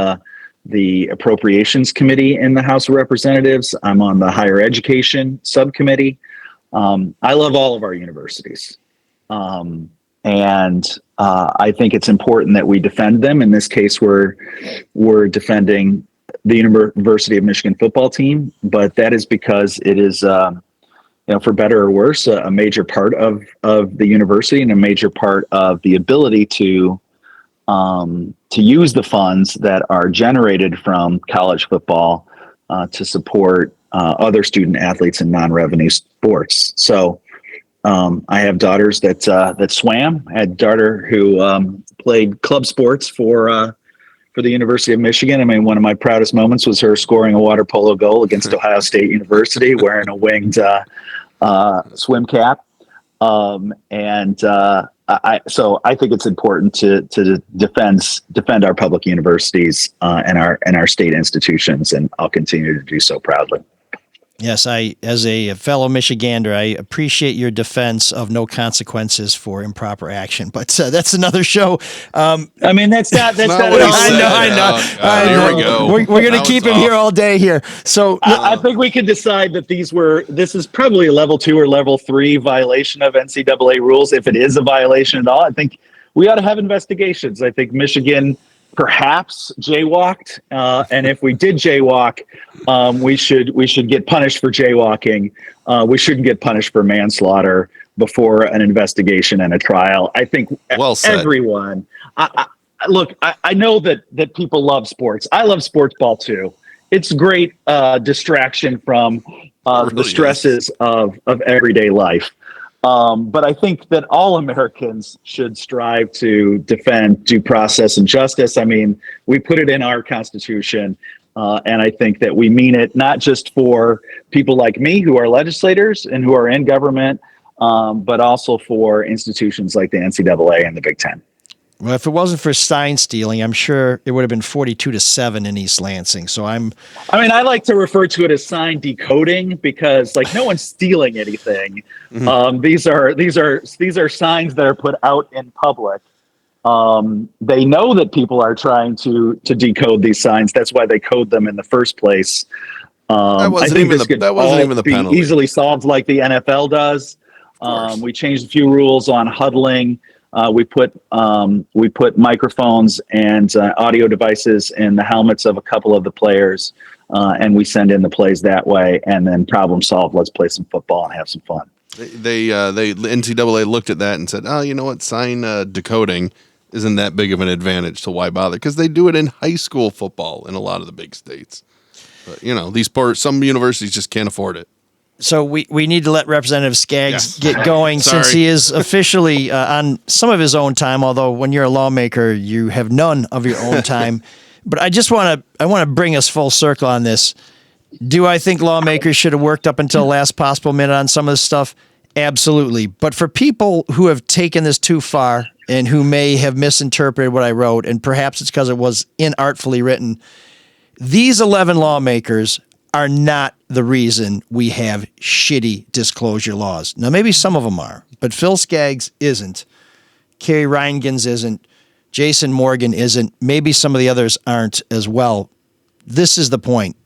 the Appropriations Committee in the House of Representatives. I'm on the Higher Education Subcommittee. I love all of our universities. And I think it's important that we defend them. In this case, we're defending the University of Michigan football team, but that is because it is, for better or worse, a major part of the university and a major part of the ability to use the funds that are generated from college football to support other student athletes in non-revenue sports. So I have daughters that swam. I had a daughter who played club sports for the University of Michigan. I mean, one of my proudest moments was her scoring a water polo goal against Ohio State University wearing a winged swim cap. So I think it's important to defend our public universities and our state institutions, and I'll continue to do so proudly. Yes, as a fellow Michigander, I appreciate your defense of no consequences for improper action, but that's another show. I mean, that's not what I know. Here we go. We're going to keep him here all day here. So I think we can decide that this is probably a level 2 or level 3 violation of NCAA rules. If it is a violation at all, I think we ought to have investigations. I think Michigan perhaps jaywalked, and if we did jaywalk, we should get punished for jaywalking. We shouldn't get punished for manslaughter before an investigation and a trial. I think everyone. Look, I know that people love sports. I love sports ball too. It's great distraction from the stresses of everyday life. But I think that all Americans should strive to defend due process and justice. I mean, we put it in our Constitution, and I think that we mean it not just for people like me who are legislators and who are in government, but also for institutions like the NCAA and the Big Ten. Well, if it wasn't for sign stealing, I'm sure it would have been 42-7 in East Lansing. So I like to refer to it as sign decoding because, like, no one's stealing anything. Mm-hmm. These are signs that are put out in public. They know that people are trying to decode these signs. That's why they code them in the first place. That wasn't even the penalty. Easily solved like the NFL does. We changed a few rules on huddling. We put microphones and audio devices in the helmets of a couple of the players, and we send in the plays that way. And then problem solved. Let's play some football and have some fun. The NCAA looked at that and said, "Oh, you know what? Sign decoding isn't that big of an advantage. So why bother? Because they do it in high school football in a lot of the big states. But some universities just can't afford it." So we need to let Representative Skaggs get going since he is officially on some of his own time, although when you're a lawmaker, you have none of your own time. But I want to bring us full circle on this. Do I think lawmakers should have worked up until the last possible minute on some of this stuff? Absolutely. But for people who have taken this too far and who may have misinterpreted what I wrote, and perhaps it's because it was inartfully written, these 11 lawmakers are not the reason we have shitty disclosure laws. Now, maybe some of them are, but Phil Skaggs isn't. Kerry Reingans isn't. Jason Morgan isn't. Maybe some of the others aren't as well. This is the point.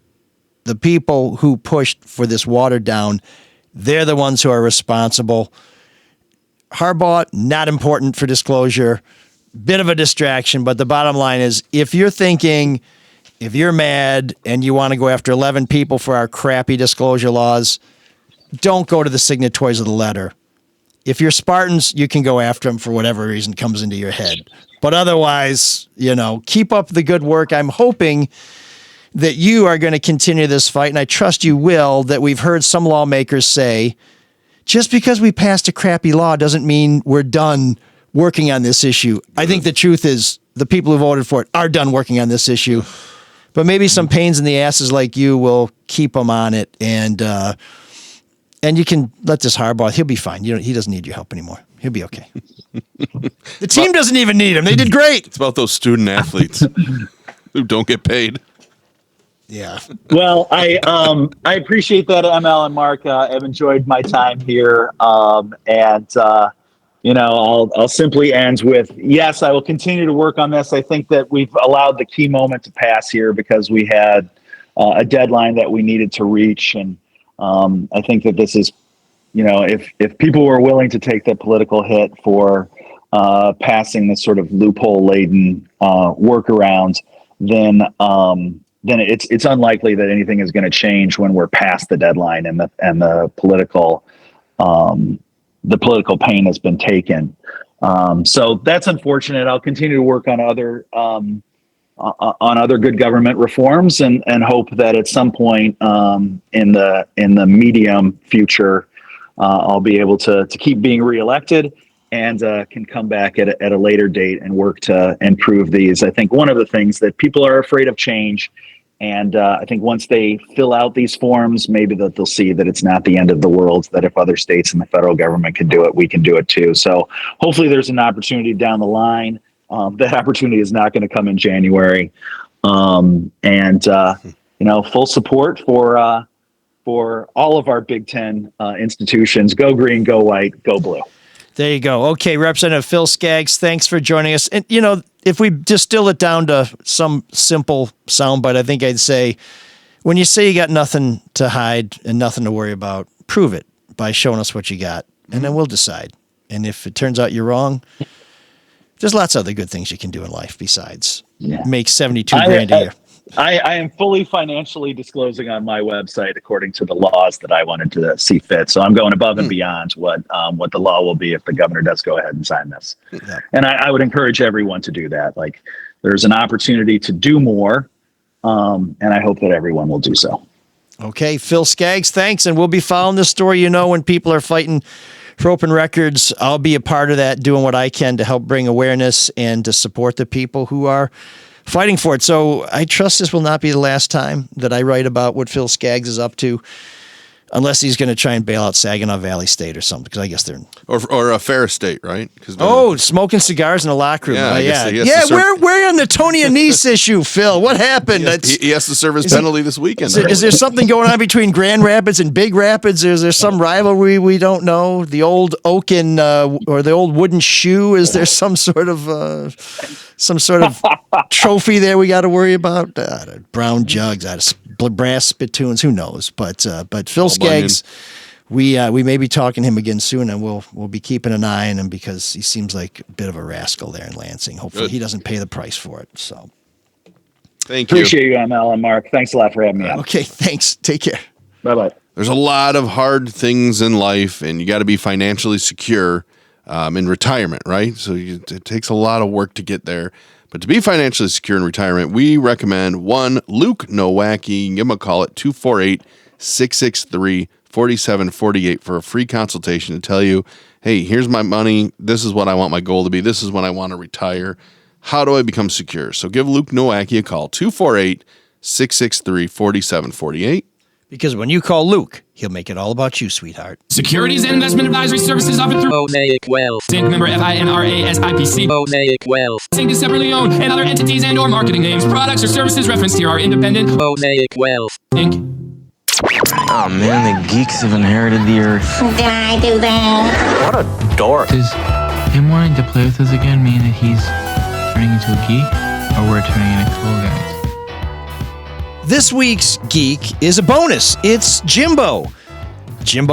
The people who pushed for this watered down, they're the ones who are responsible. Harbaugh, not important for disclosure. Bit of a distraction, but the bottom line is if you're mad and you want to go after 11 people for our crappy disclosure laws, don't go to the signatories of the letter. If you're Spartans, you can go after them for whatever reason comes into your head. But otherwise, keep up the good work. I'm hoping that you are going to continue this fight, and I trust you will, that we've heard some lawmakers say, just because we passed a crappy law doesn't mean we're done working on this issue. I think the truth is the people who voted for it are done working on this issue. But maybe some pains in the asses like you will keep them on it, and you can let this Harbaugh. He'll be fine. He doesn't need your help anymore. He'll be okay. The team doesn't even need him. They did great. It's about those student athletes who don't get paid. Yeah. Well, I appreciate that, ML and Mark. I've enjoyed my time here, and I'll simply end with, yes, I will continue to work on this. I think that we've allowed the key moment to pass here because we had a deadline that we needed to reach. And I think that this is, if people were willing to take the political hit for passing this sort of loophole-laden workaround, then it's unlikely that anything is going to change when we're past the deadline and the political pain has been taken. So that's unfortunate. I'll continue to work on other good government reforms and hope that at some point in the medium future, I'll be able to keep being reelected and can come back at a later date and work to improve these. I think one of the things that people are afraid of change. And I think once they fill out these forms, maybe that they'll see that it's not the end of the world, that if other states and the federal government can do it, we can do it too. So hopefully there's an opportunity down the line. That opportunity is not going to come in January. Full support for all of our Big Ten institutions. Go green, go white, go blue. There you go. Okay, Representative Phil Skaggs, thanks for joining us. And, if we distill it down to some simple soundbite, I think I'd say, when you say you got nothing to hide and nothing to worry about, prove it by showing us what you got, and then we'll decide. And if it turns out you're wrong, there's lots of other good things you can do in life besides make $72,000 a year. I am fully financially disclosing on my website according to the laws that I wanted to see fit. So I'm going above and beyond what the law will be if the governor does go ahead and sign this. Yeah. And I would encourage everyone to do that. Like, there's an opportunity to do more, and I hope that everyone will do so. Okay, Phil Skaggs, thanks. And we'll be following this story. When people are fighting for open records, I'll be a part of that, doing what I can to help bring awareness and to support the people who are fighting for it. So I trust this will not be the last time that I write about what Phil Skaggs is up to, unless he's going to try and bail out Saginaw Valley State or something, because I guess they're or a Ferris State, right? Smoking cigars in the locker room. We're on the Tony Anise issue, Phil. What happened? He has to serve his penalty this weekend. Is there something going on between Grand Rapids and Big Rapids? Is there some rivalry we don't know? The old oaken or the old wooden shoe? Is there some sort of trophy there we got to worry about? Brown jugs, brass spittoons, who knows? But Phil Skaggs, we may be talking to him again soon, and we'll be keeping an eye on him because he seems like a bit of a rascal there in Lansing. Hopefully he doesn't pay the price for it. So, thank you. Appreciate you, ML and Mark. Thanks a lot for having me on. Okay, thanks. Take care. Bye-bye. There's a lot of hard things in life, and you got to be financially secure in retirement, right? So it takes a lot of work to get there. But to be financially secure in retirement, we recommend one, Luke Nowacki. Give him a call at 248-663-4748 for a free consultation to tell you, hey, here's my money. This is what I want my goal to be. This is when I want to retire. How do I become secure? So give Luke Nowacki a call, 248-663-4748. Because when you call Luke, he'll make it all about you, sweetheart. Securities and investment advisory services offered through Mosaic Wealth. Inc. member FINRA SIPC. Mosaic Wealth. Inc. is separately owned, and other entities and or marketing names, products, or services referenced here are independent. Mosaic Wealth. Inc. Oh man, the geeks have inherited the earth. Did I do that? What a dork. Does him wanting to play with us again mean that he's turning into a geek, or we're turning into cool guys? This week's geek is a bonus. It's Jimbo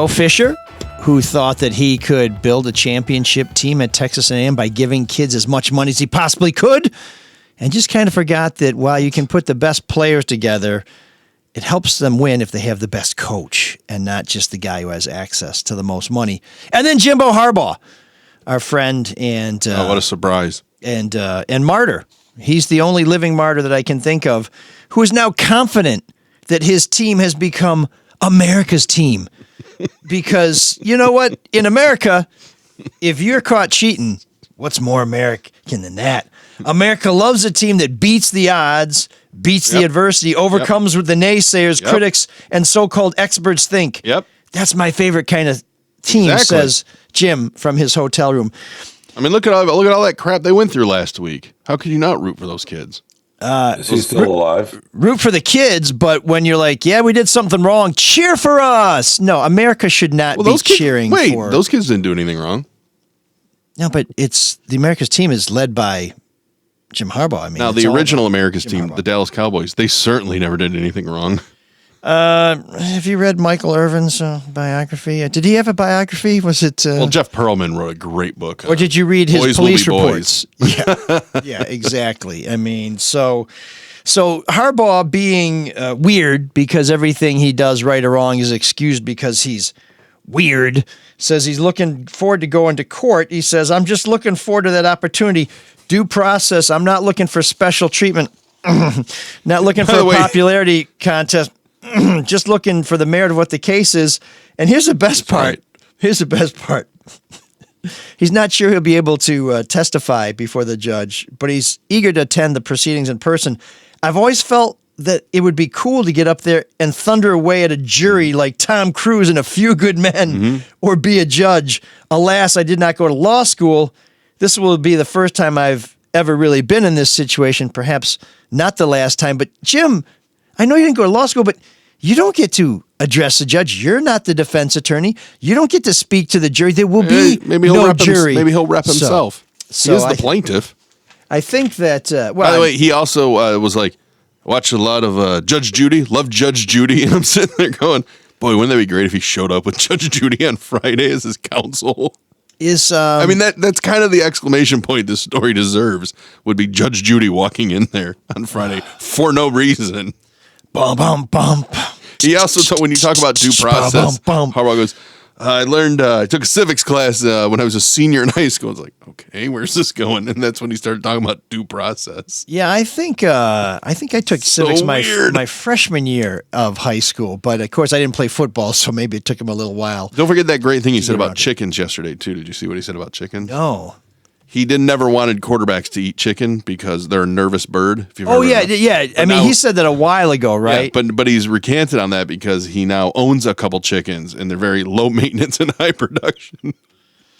Fisher, who thought that he could build a championship team at Texas A&M by giving kids as much money as he possibly could, and just kind of forgot that while you can put the best players together, it helps them win if they have the best coach and not just the guy who has access to the most money. And then Jimbo Harbaugh, our friend and what a surprise. And martyr. He's the only living martyr that I can think of who is now confident that his team has become America's team. Because you know what? In America, if you're caught cheating, what's more American than that? America loves a team that beats the odds, beats the adversity, overcomes what the naysayers, critics, and so-called experts think. Yep. That's my favorite kind of team, says Jim from his hotel room. I mean, look at all that crap they went through last week. How could you not root for those kids? Is he still alive? Root for the kids, but when you're like, yeah, we did something wrong, cheer for us. No, America should not be cheering for. Those kids didn't do anything wrong. No, but it's the America's team is led by Jim Harbaugh. I mean, now the original America's team, the Dallas Cowboys, they certainly never did anything wrong. Have you read Michael Irvin's biography? Did he have a biography? Was it? Well, Jeff Pearlman wrote a great book. Or did you read his police reports? Yeah, yeah, exactly. I mean, so Harbaugh being weird because everything he does right or wrong is excused because he's weird. Says he's looking forward to going to court. He says, I'm just looking forward to that opportunity. Due process. I'm not looking for special treatment. Not looking for a popularity contest. Just looking for the merit of what the case is. And here's the best part. Right. Here's the best part. He's not sure he'll be able to testify before the judge, but he's eager to attend the proceedings in person. I've always felt that it would be cool to get up there and thunder away at a jury like Tom Cruise in A Few Good Men or be a judge. Alas, I did not go to law school. This will be the first time I've ever really been in this situation, perhaps not the last time. But Jim, I know you didn't go to law school, but you don't get to address the judge. You're not the defense attorney. You don't get to speak to the jury. There will be no jury. Maybe he'll rep himself. So he is the plaintiff. I think that... By the way, he also was like, watched a lot of Judge Judy, loved Judge Judy, and I'm sitting there going, boy, wouldn't that be great if he showed up with Judge Judy on Friday as his counsel? I mean, that's kind of the exclamation point this story deserves, would be Judge Judy walking in there on Friday for no reason. Bum, bum, bum. He also, when you talk about due process, Harbaugh goes, I took a civics class when I was a senior in high school. I was like, okay, where's this going? And that's when he started talking about due process. Yeah, I think I took civics my freshman year of high school, but of course I didn't play football, so maybe it took him a little while. Don't forget that great thing he said about chickens yesterday too. Did you see what he said about chickens? No. He never wanted quarterbacks to eat chicken because they're a nervous bird. If you've yeah. I mean, he said that a while ago, right? Yeah, but he's recanted on that because he now owns a couple chickens and they're very low maintenance and high production.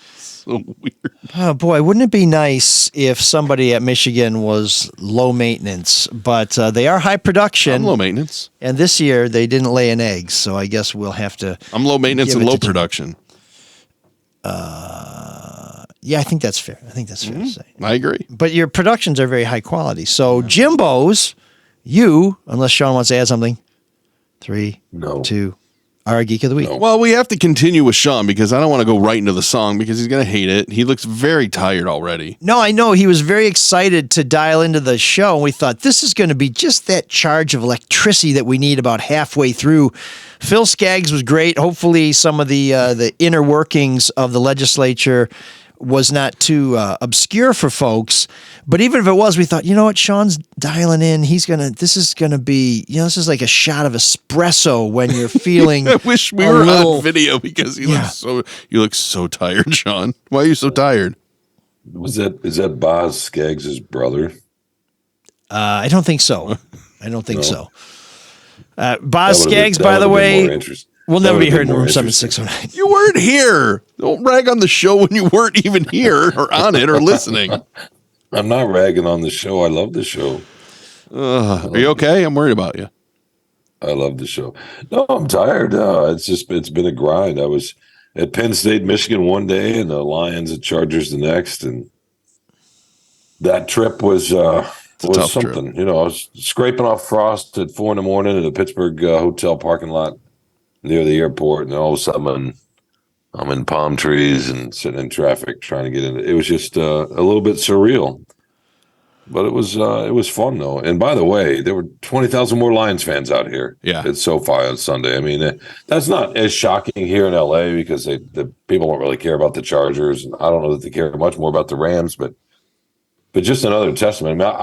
So weird. Oh boy, wouldn't it be nice if somebody at Michigan was low maintenance? But they are high production. I'm low maintenance, and this year they didn't lay an egg, so I guess we'll have to. I'm low maintenance and low production. Yeah, I think that's fair. I think that's fair to say. I agree. But your productions are very high quality. So, Jimbo's, unless Shawn wants to add something, 3, 2, our Geek of the Week. No. Well, we have to continue with Shawn because I don't want to go right into the song because he's going to hate it. He looks very tired already. No, I know. He was very excited to dial into the show, and we thought this is going to be just that charge of electricity that we need about halfway through. Phil Skaggs was great. Hopefully some of the inner workings of the legislature was not too obscure for folks. But even if it was, we thought, you know what, Shawn's dialing in. This is going to be, this is like a shot of espresso when you're feeling I wish we were on video because you look so tired, Shawn. Why are you so tired? Is that Boz Skaggs' brother? I don't think so. So. Boz Skaggs, by the way, will never be heard in room 7609. You weren't here. Don't rag on the show when you weren't even here or on it or listening. I'm not ragging on the show. I love the show. Are you okay? I'm worried about you. I love the show. No, I'm tired. It's been a grind. I was at Penn State, Michigan one day and the Lions and Chargers the next. And that trip was something. Trip. I was scraping off frost at 4 a.m. in a Pittsburgh hotel parking lot near the airport, and all of a sudden I'm in palm trees and sitting in traffic trying to get in. It was just a little bit surreal, but it was fun though. And by the way, there were 20,000 more Lions fans out here at SoFi on Sunday. I mean, that's not as shocking here in LA because the people don't really care about the Chargers, and I don't know that they care much more about the Rams, but just another testament. I mean,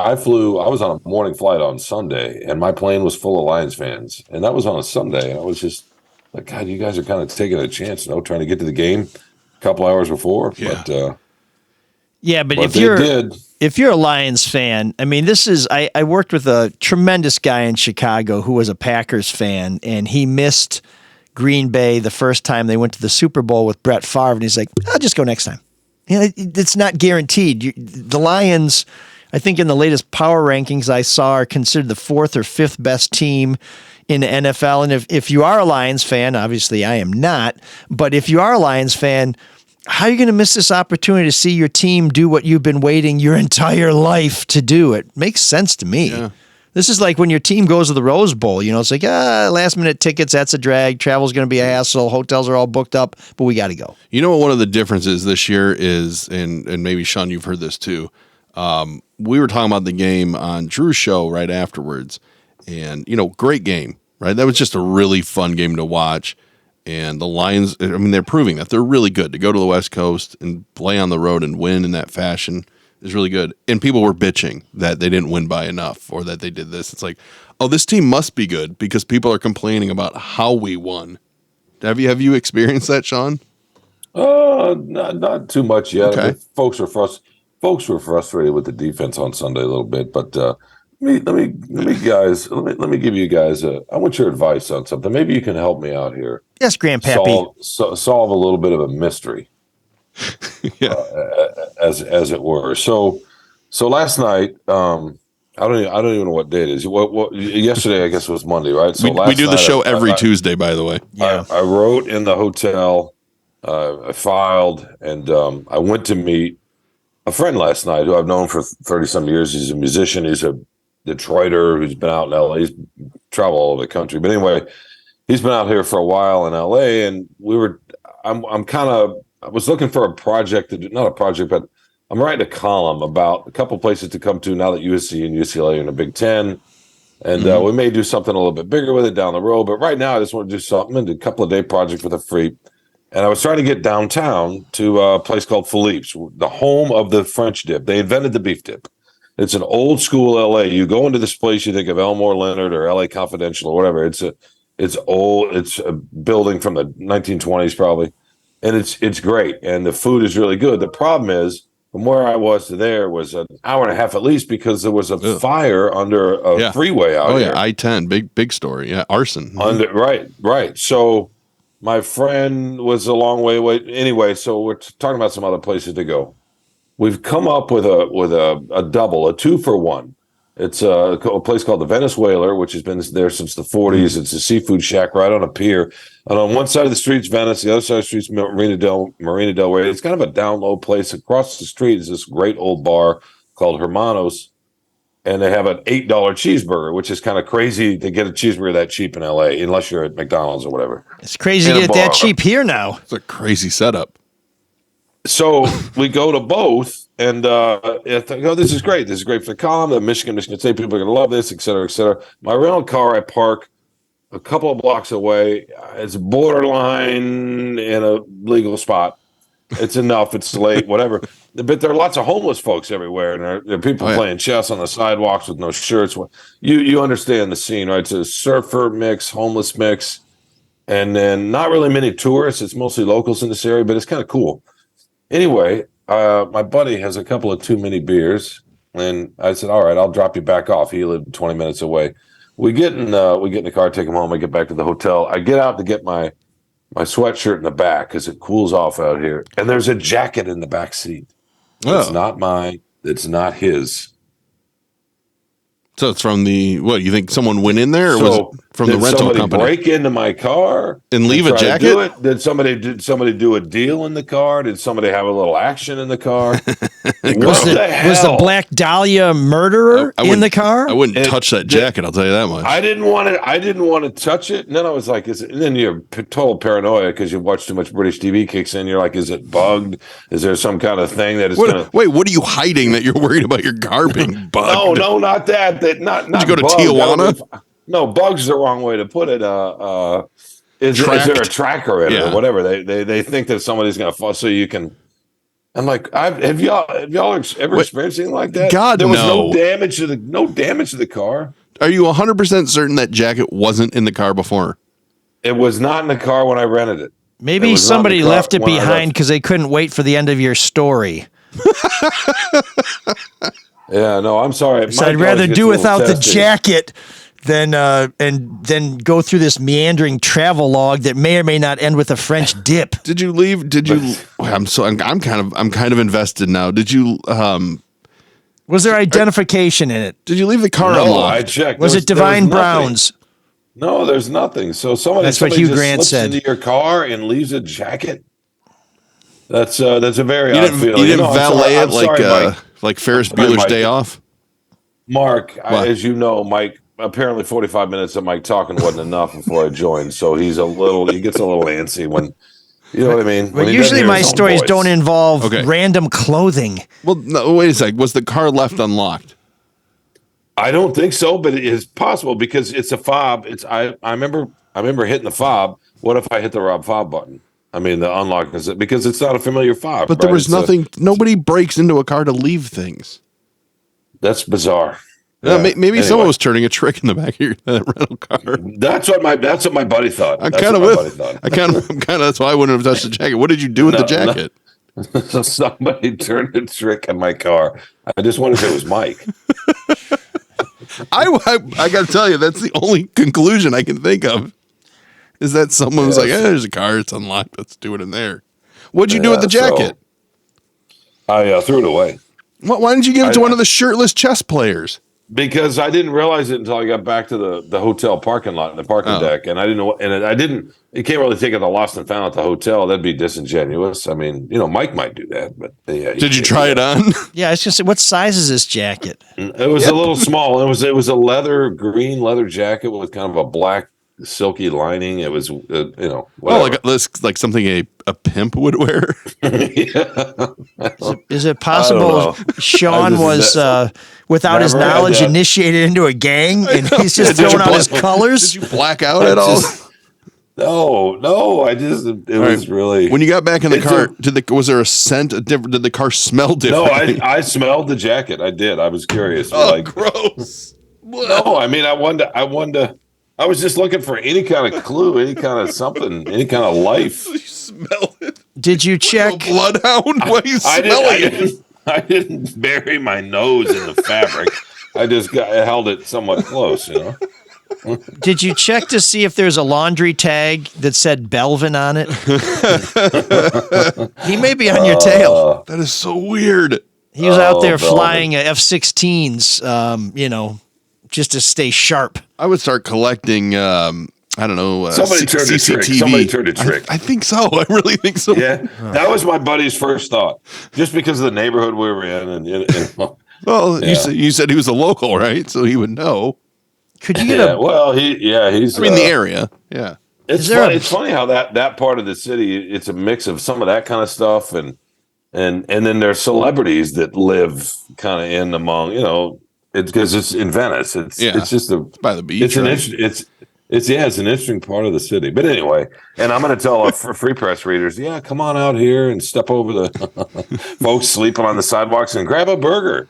I was on a morning flight on Sunday, and my plane was full of Lions fans, and that was on a Sunday. And I was just Like, God, you guys are kind of taking a chance, trying to get to the game a couple hours before. Yeah. But if you're a Lions fan, I mean, I worked with a tremendous guy in Chicago who was a Packers fan, and he missed Green Bay the first time they went to the Super Bowl with Brett Favre, and he's like, I'll just go next time. It's not guaranteed. The Lions, I think in the latest power rankings I saw, are considered the 4th or 5th best team in the NFL. And if you are a Lions fan, obviously I am not, but if you are a Lions fan, how are you going to miss this opportunity to see your team do what you've been waiting your entire life to do? It makes sense to me. Yeah. This is like when your team goes to the Rose Bowl. It's like, last minute tickets, that's a drag. Travel's going to be a hassle. Hotels are all booked up, but we got to go. You know what one of the differences this year is, and maybe, Shawn, you've heard this too. We were talking about the game on Drew's show right afterwards, and, great game, right? That was just a really fun game to watch. And the Lions, I mean, they're proving that they're really good. To go to the West Coast and play on the road and win in that fashion is really good. And people were bitching that they didn't win by enough or that they did this. It's like, oh, this team must be good because people are complaining about how we won. Have you experienced that, Shawn? Not too much yet. Okay. I mean, folks were frustrated with the defense on Sunday a little bit, but let me give you guys I want your advice on something. Maybe you can help me out here. Yes, Grandpappy. Solve a little bit of a mystery. Yeah. As it were. So last night, I don't even know what day it is. What yesterday, I guess, was Monday, right? So we do the show every Tuesday, by the way. Yeah. I wrote in the hotel, I filed, and I went to meet a friend last night who I've known for 30-some years. He's a musician. He's a Detroiter who's been out in LA. He's traveled all over the country. But anyway, he's been out here for a while in LA, and I was looking for a project not a project, but I'm writing a column about a couple places to come to now that USC and UCLA are in the Big Ten. And we may do something a little bit bigger with it down the road. But right now, I just want to do something and do a couple of day project with a freak. And I was trying to get downtown to a place called Philippe's, the home of the French dip. They invented the beef dip. It's an old school LA. You go into this place, you think of Elmore Leonard or LA Confidential or whatever. It's old. It's a building from the 1920s probably. And it's great. And the food is really good. The problem is, from where I was to there was an hour and a half at least because there was a fire under a freeway out here. Oh, yeah, I-10, big story. Yeah, arson. Right. So my friend was a long way away. Anyway, so we're talking about some other places to go. We've come up with a double, a 2-for-1. It's a place called the Venice Whaler, which has been there since the 40s. It's a seafood shack right on a pier. And on one side of the street's Venice, the other side of the street's Marina Del Rey. It's kind of a down low place. Across the street is this great old bar called Hermanos, and they have an $8 cheeseburger, which is kind of crazy to get a cheeseburger that cheap in LA, unless you're at McDonald's or whatever. It's crazy to get it that cheap here now. It's a crazy setup. So we go to both, and I think, this is great. This is great for the column. The Michigan State people are going to love this, et cetera, et cetera. My rental car, I park a couple of blocks away. It's borderline in a legal spot. It's enough. It's late, whatever. But there are lots of homeless folks everywhere, and there are people playing chess on the sidewalks with no shirts. You understand the scene, right? It's a surfer mix, homeless mix, and then not really many tourists. It's mostly locals in this area, but it's kind of cool. Anyway, my buddy has a couple of too many beers, and I said, "All right, I'll drop you back off." He lived 20 minutes away. We get in the car, take him home. I get back to the hotel. I get out to get my sweatshirt in the back because it cools off out here, and there's a jacket in the back seat. Oh. It's not mine. It's not his. So it's from what? You think someone went in there, or was it from the rental company? Break into my car and leave a jacket? Did somebody do a deal in the car? Did somebody have a little action in the car? Was the Black Dahlia murderer in the car? I wouldn't touch that jacket. I'll tell you that much. I didn't want to touch it. And then I was like, and then you're total paranoia because you watch too much British TV kicks in. You're like, is it bugged? Is there some kind of thing that is going to... Wait, what are you hiding that you're worried about your car being bugged? No, not that. Not Did you go to Tijuana? No, bugs is the wrong way to put it. Is there a tracker in it or whatever? They think that somebody's going to fall, so you can. I'm like, have y'all ever experienced anything like that? God, there was no damage to the car. Are you 100% certain that jacket wasn't in the car before? It was not in the car when I rented it. Maybe somebody left it behind because they couldn't wait for the end of your story. Yeah, no, I'm sorry. So I'd rather do without the jacket than and then go through this meandering travel log that may or may not end with a French dip. Did you leave? I'm kind of invested now. Did you? Was there identification in it? Did you leave the car No, unlocked? I checked. Was it Divine Brown's? No, there's nothing. So somebody That's what Hugh Grant slips said. into your car and leaves a jacket. That's a very odd feeling. You didn't valet it like Ferris Bueller's Day Off? Mark, as you know, Mike, apparently 45 minutes of Mike talking wasn't enough before I joined. So he gets a little antsy when, you know what I mean? But usually my stories don't involve random clothing. Well, no, wait a sec. Was the car left unlocked? I don't think so, but it is possible because it's a fob. I remember hitting the fob. What if I hit the Rob fob button? I mean, the unlock is it because it's not a familiar fob. But there was nothing. Nobody breaks into a car to leave things. That's bizarre. Yeah, maybe someone was turning a trick in the back of your rental car. That's what my buddy thought. I'm kind of. That's why I wouldn't have touched the jacket. What did you do with the jacket? So somebody turned a trick in my car. I just wondered if it was Mike. I got to tell you, that's the only conclusion I can think of. Is that someone was like, there's a car, it's unlocked, let's do it in there. What'd you do with the jacket? So I threw it away. Why didn't you give it to one of the shirtless chess players? Because I didn't realize it until I got back to the hotel parking lot, the parking deck, and I didn't know. And you can't really take it to lost and found at the hotel. That'd be disingenuous. I mean, Mike might do that, but yeah. Did you try it on? Yeah, I was just say, what size is this jacket? It was a little small. It was a green leather jacket with kind of a black silky lining. It was, like something a pimp would wear. Yeah. Is it possible Shawn was without his knowledge initiated into a gang and he's just throwing out his colors? Did you black out at all? No. It was really. When you got back in the car, was there a scent? Did the car smell different? No, I smelled the jacket. I did. I was curious. Oh, gross. No, I mean, I wanted to. I was just looking for any kind of clue, any kind of something, any kind of life. You smell it. Did you check? Bloodhound? Why are you smelling it? I didn't bury my nose in the fabric. I just held it somewhat close, Did you check to see if there's a laundry tag that said Belvin on it? He may be on your tail. That is so weird. He was out there flying F-16s, just to stay sharp. I would start collecting, I don't know. Somebody turned a trick. Somebody turned a trick. I think so. I really think so. Yeah, that was my buddy's first thought. Just because of the neighborhood we were in, well, yeah. you said he was a local, right? So he would know. Could you get he's. I mean, the area. Yeah. It's funny how that part of the city, it's a mix of some of that kind of stuff, and then there's celebrities that live kind of in among, it's because it's in Venice. It's just by the beach. It's an interesting part of the city. But anyway, and I'm going to tell our free press readers, come on out here and step over the folks sleeping on the sidewalks and grab a burger.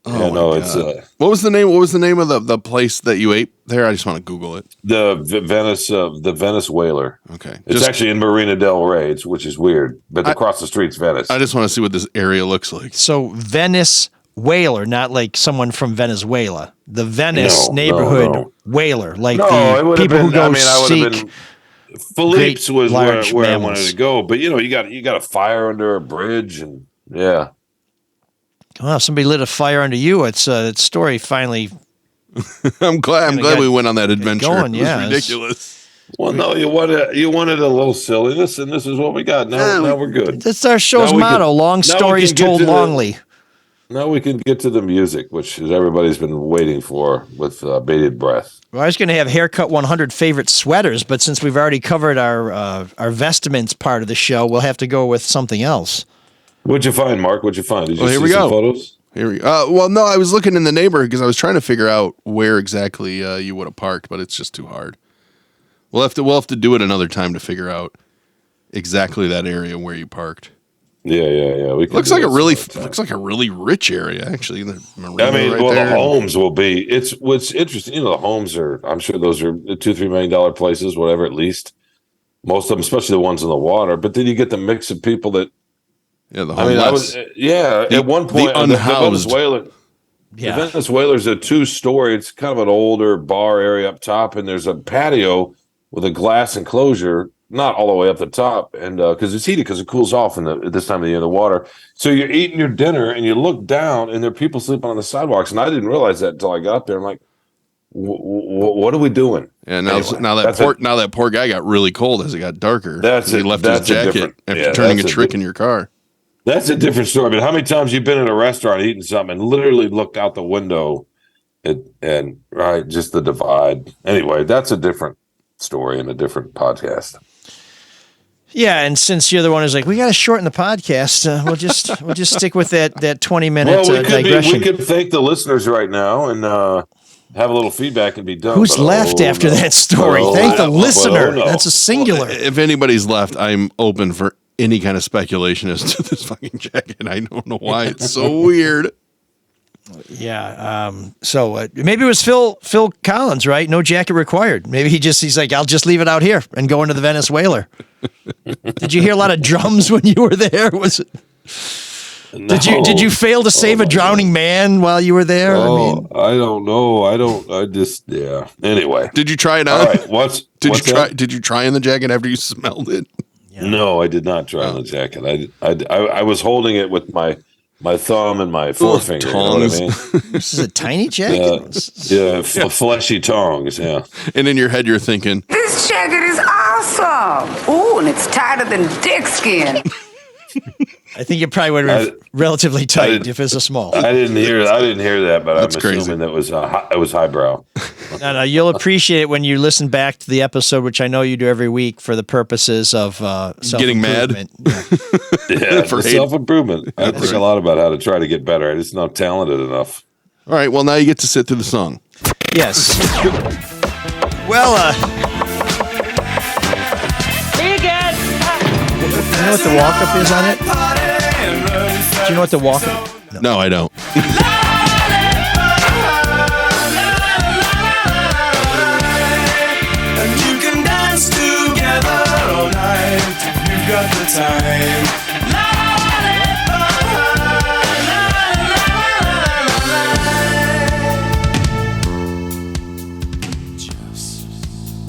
It's what was the name? What was the name of the place that you ate there? I just want to Google it. The Venice Whaler. Okay, it's actually in Marina del Rey, which is weird, but across the street's Venice. I just want to see what this area looks like. So Venice Whaler, not like someone from Venezuela. The Venice neighborhood whaler, like the people who go seek. Philippe's was where I wanted to go, but you got a fire under a bridge, and yeah. Well, if somebody lit a fire under you, it's that story finally. I'm glad we went on that adventure. Going, it was ridiculous. Well, no, you wanted a little silliness, and this is what we got. Now we're good. That's our show's motto: long stories told longly. Now we can get to the music, which is everybody's been waiting for with bated breath. Well, I was going to have haircut 100 favorite sweaters, but since we've already covered our vestments part of the show, we'll have to go with something else. What'd you find, Mark? What'd you find? Did you here see we some go. photos? Here we go. Well, no, I was looking in the neighborhood because I was trying to figure out where exactly you would have parked, but it's just too hard. We'll have to do it another time to figure out exactly that area where you parked. Yeah. Looks like a really rich area, actually. The homes will be. It's what's interesting. The homes are. I'm sure those are $2-3 million places, whatever, at least. most of them, especially the ones in the water. But then you get the mix of people that. Yeah, the homeless. At one point, the unhoused. The Venezuelans are 2-story. It's kind of an older bar area up top, and there's a patio with a glass enclosure, not all the way up the top, and because it's heated, because it cools off at this time of the year, the water. So you're eating your dinner, and you look down, and there are people sleeping on the sidewalks, and I didn't realize that until I got there. I'm like, what are we doing? Yeah, now that poor guy got really cold as it got darker. He left his jacket after turning a trick in your car. That's a different story. But how many times you've been in a restaurant eating something and literally looked out the window and right, just the divide. Anyway, that's a different story and a different podcast. Yeah, and since you're the one who's like, we got to shorten the podcast, we'll just stick with that 20-minute digression. We could thank the listeners right now and have a little feedback and be done. Who's left after that story? Thank the listener. That's a singular. Well, if anybody's left, I'm open for any kind of speculation as to this fucking jacket. I don't know why it's so weird. Yeah. So maybe it was Phil Collins, right? No jacket required. Maybe he's like, I'll just leave it out here and go into the Venezuela. Did you hear a lot of drums when you were there? Was it? No. Did you fail to save a drowning man while you were there? Oh, I don't know. Yeah. Anyway. Did you try it on? All right. Did you try in the jacket after you smelled it? Yeah. No, I did not try on the jacket. I was holding it with my thumb and my forefinger. Tongs. You know what I mean? This is a tiny jacket. Fleshy tongs. Yeah. And in your head, you're thinking, this jacket is awesome. Ooh, and it's tighter than dick skin. I think it probably would have been relatively tight if it's a small. I didn't hear that, but That's I'm crazy. assuming that it was highbrow. No, you'll appreciate it when you listen back to the episode, which I know you do every week for the purposes of getting mad. Yeah, for self-improvement. I think a lot about how to try to get better. I'm just not talented enough. All right, well, now you get to sit through the song. Yes. Well, you know what the walk-up is on it? Do you know what the walk-up? No, I don't. And you can dance together all night if you've got the time.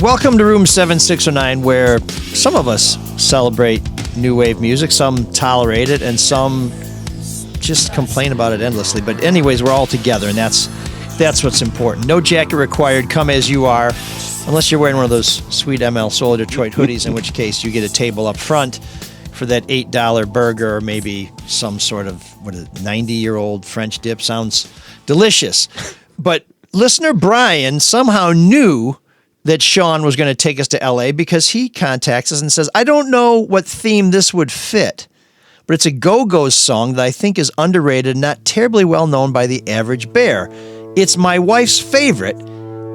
Welcome to Room 7609, where some of us celebrate new wave music, some tolerate it, and some just complain about it endlessly. But anyways, we're all together, and that's what's important. No jacket required. Come as you are, unless you're wearing one of those sweet ML Soul Detroit hoodies, in which case you get a table up front for that $8 burger, or maybe some sort of 90-year-old French dip. Sounds delicious. But listener Brian somehow knew that Shawn was going to take us to LA, because he contacts us and says, I don't know what theme this would fit, but it's a Go-Go's song that I think is underrated, not terribly well known by the average bear. It's my wife's favorite.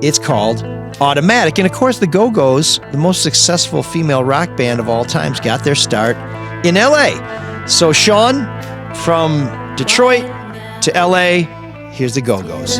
It's called Automatic. And of course, the Go-Go's, the most successful female rock band of all times, got their start in LA. So Shawn, from Detroit to LA, here's the Go-Go's.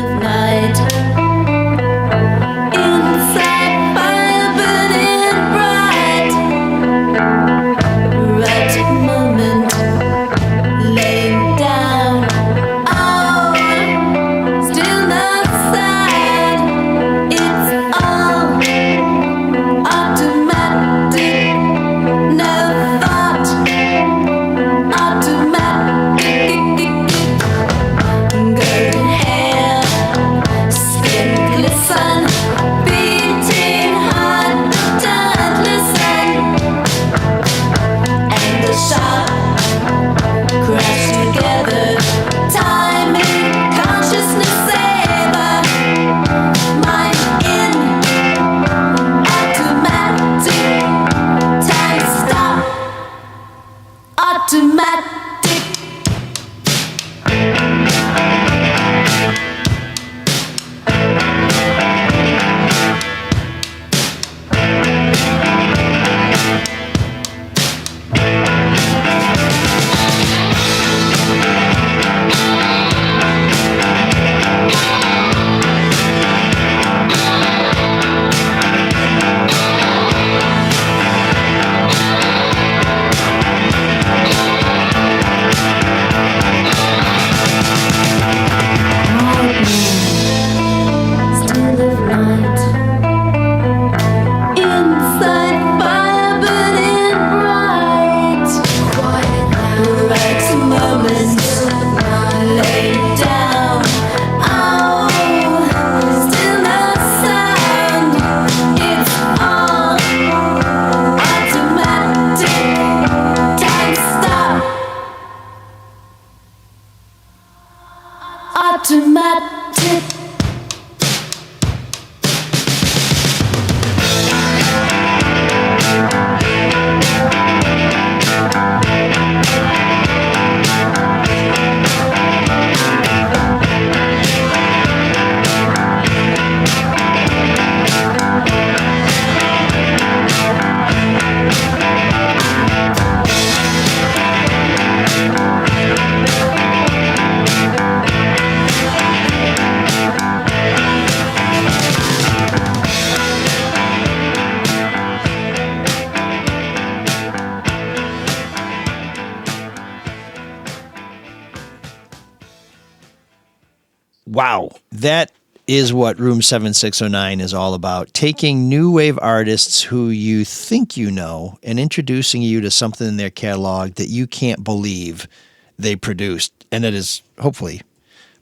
Automatic. Wow, that is what Room 7609 is all about. Taking new wave artists who you think you know and introducing you to something in their catalog that you can't believe they produced. And that is hopefully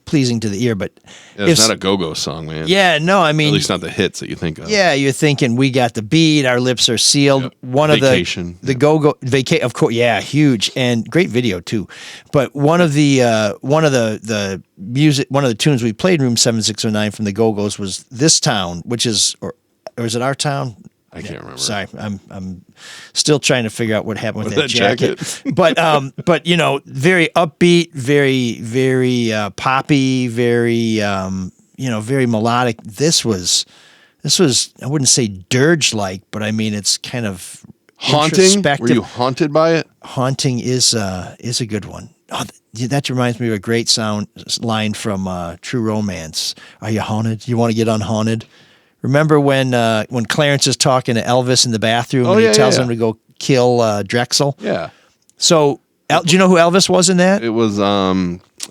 pleasing to the ear. But it's not a go-go song, man. Yeah, no, I mean, at least not the hits that you think of. Yeah, you're thinking we got the beat, our lips are sealed. Yep. One Vacation. of the go-go vacation, of course, yeah, huge and great video too. But one of the tunes we played in Room 7609 from the Go-Go's was This Town, which is or is it Our Town? I can't remember. Sorry, I'm still trying to figure out what happened with that jacket. but you know, very upbeat, very poppy, very very melodic. This was I wouldn't say dirge like, but I mean it's kind of haunting. Were you haunted by it? Haunting is a good one. Oh, that reminds me of a great line from True Romance. Are you haunted? You want to get unhaunted? Remember when Clarence is talking to Elvis in the bathroom and he tells him to go kill Drexel? Yeah. So, do you know who Elvis was in that? It was oh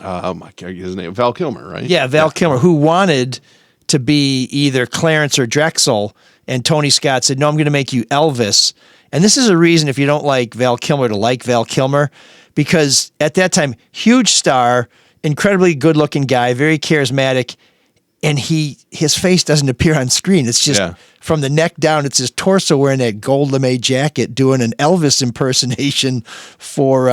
my God, his name Val Kilmer, right? Yeah, Val Kilmer, who wanted to be either Clarence or Drexel, and Tony Scott said, "No, I'm going to make you Elvis." And this is a reason, if you don't like Val Kilmer, to like Val Kilmer, because at that time, huge star, incredibly good-looking guy, very charismatic. And his face doesn't appear on screen. It's just from the neck down. It's his torso wearing that gold lame jacket, doing an Elvis impersonation for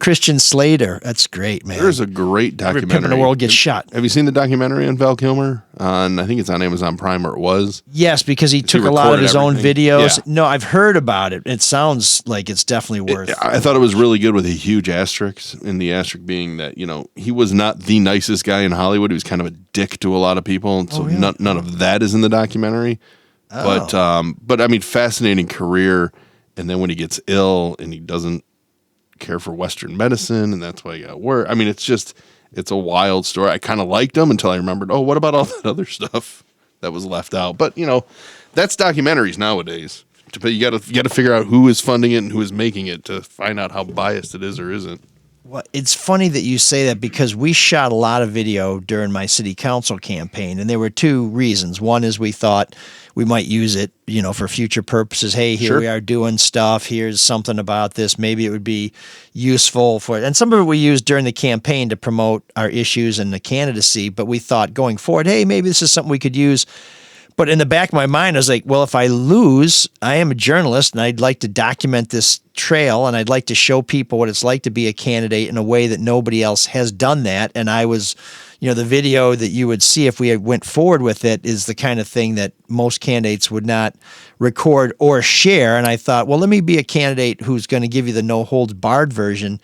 Christian Slater. That's great, man. There's a great documentary. Every pimp in the world gets shot. Have you seen the documentary on Val Kilmer? I think it's on Amazon Prime, or it was. Yes, because he took a lot of his own videos. Yeah. No, I've heard about it. It sounds like it's definitely worth it. I thought it was really good with a huge asterisk, and the asterisk being that, he was not the nicest guy in Hollywood. He was kind of a dick to a lot of people, and so really? none of that is in the documentary. Oh. But I mean, fascinating career, and then when he gets ill and he doesn't care for Western medicine, and that's why he got work. I mean, it's a wild story. I kind of liked him until I remembered, what about all that other stuff that was left out? But that's documentaries nowadays. But you got to figure out who is funding it and who is making it to find out how biased it is or isn't. Well, it's funny that you say that, because we shot a lot of video during my city council campaign, and there were two reasons. One is we thought we might use it, for future purposes. Hey, here we are doing stuff. Here's something about this. Maybe it would be useful for it. And some of it we used during the campaign to promote our issues and the candidacy. But we thought going forward, hey, maybe this is something we could use. But in the back of my mind, I was like, well, if I lose, I am a journalist and I'd like to document this trail, and I'd like to show people what it's like to be a candidate in a way that nobody else has done that. And I was, the video that you would see if we went forward with it is the kind of thing that most candidates would not record or share. And I thought, well, let me be a candidate who's going to give you the no holds barred version.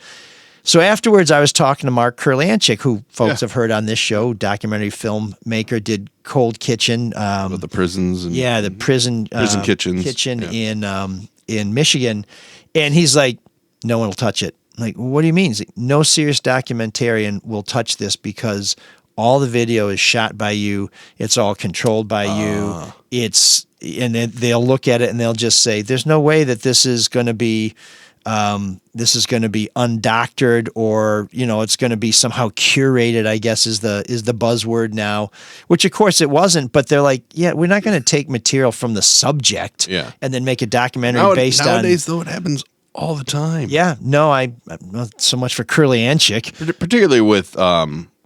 So afterwards, I was talking to Mark Kurlanchik, who folks have heard on this show, documentary filmmaker, did Cold Kitchen. With the prisons. And the prison kitchens. Kitchen in Michigan. And he's like, no one will touch it. I'm like, what do you mean? He's like, no serious documentarian will touch this because all the video is shot by you. It's all controlled by you. And then they'll look at it and they'll just say, there's no way that this is going to be undoctored, or it's going to be somehow curated, I guess is the buzzword now, which of course it wasn't. But they're like, yeah, we're not going to take material from the subject and then make a documentary based on. Nowadays, though, it happens all the time. Yeah, no, I'm not so much for Kurlanchik, particularly with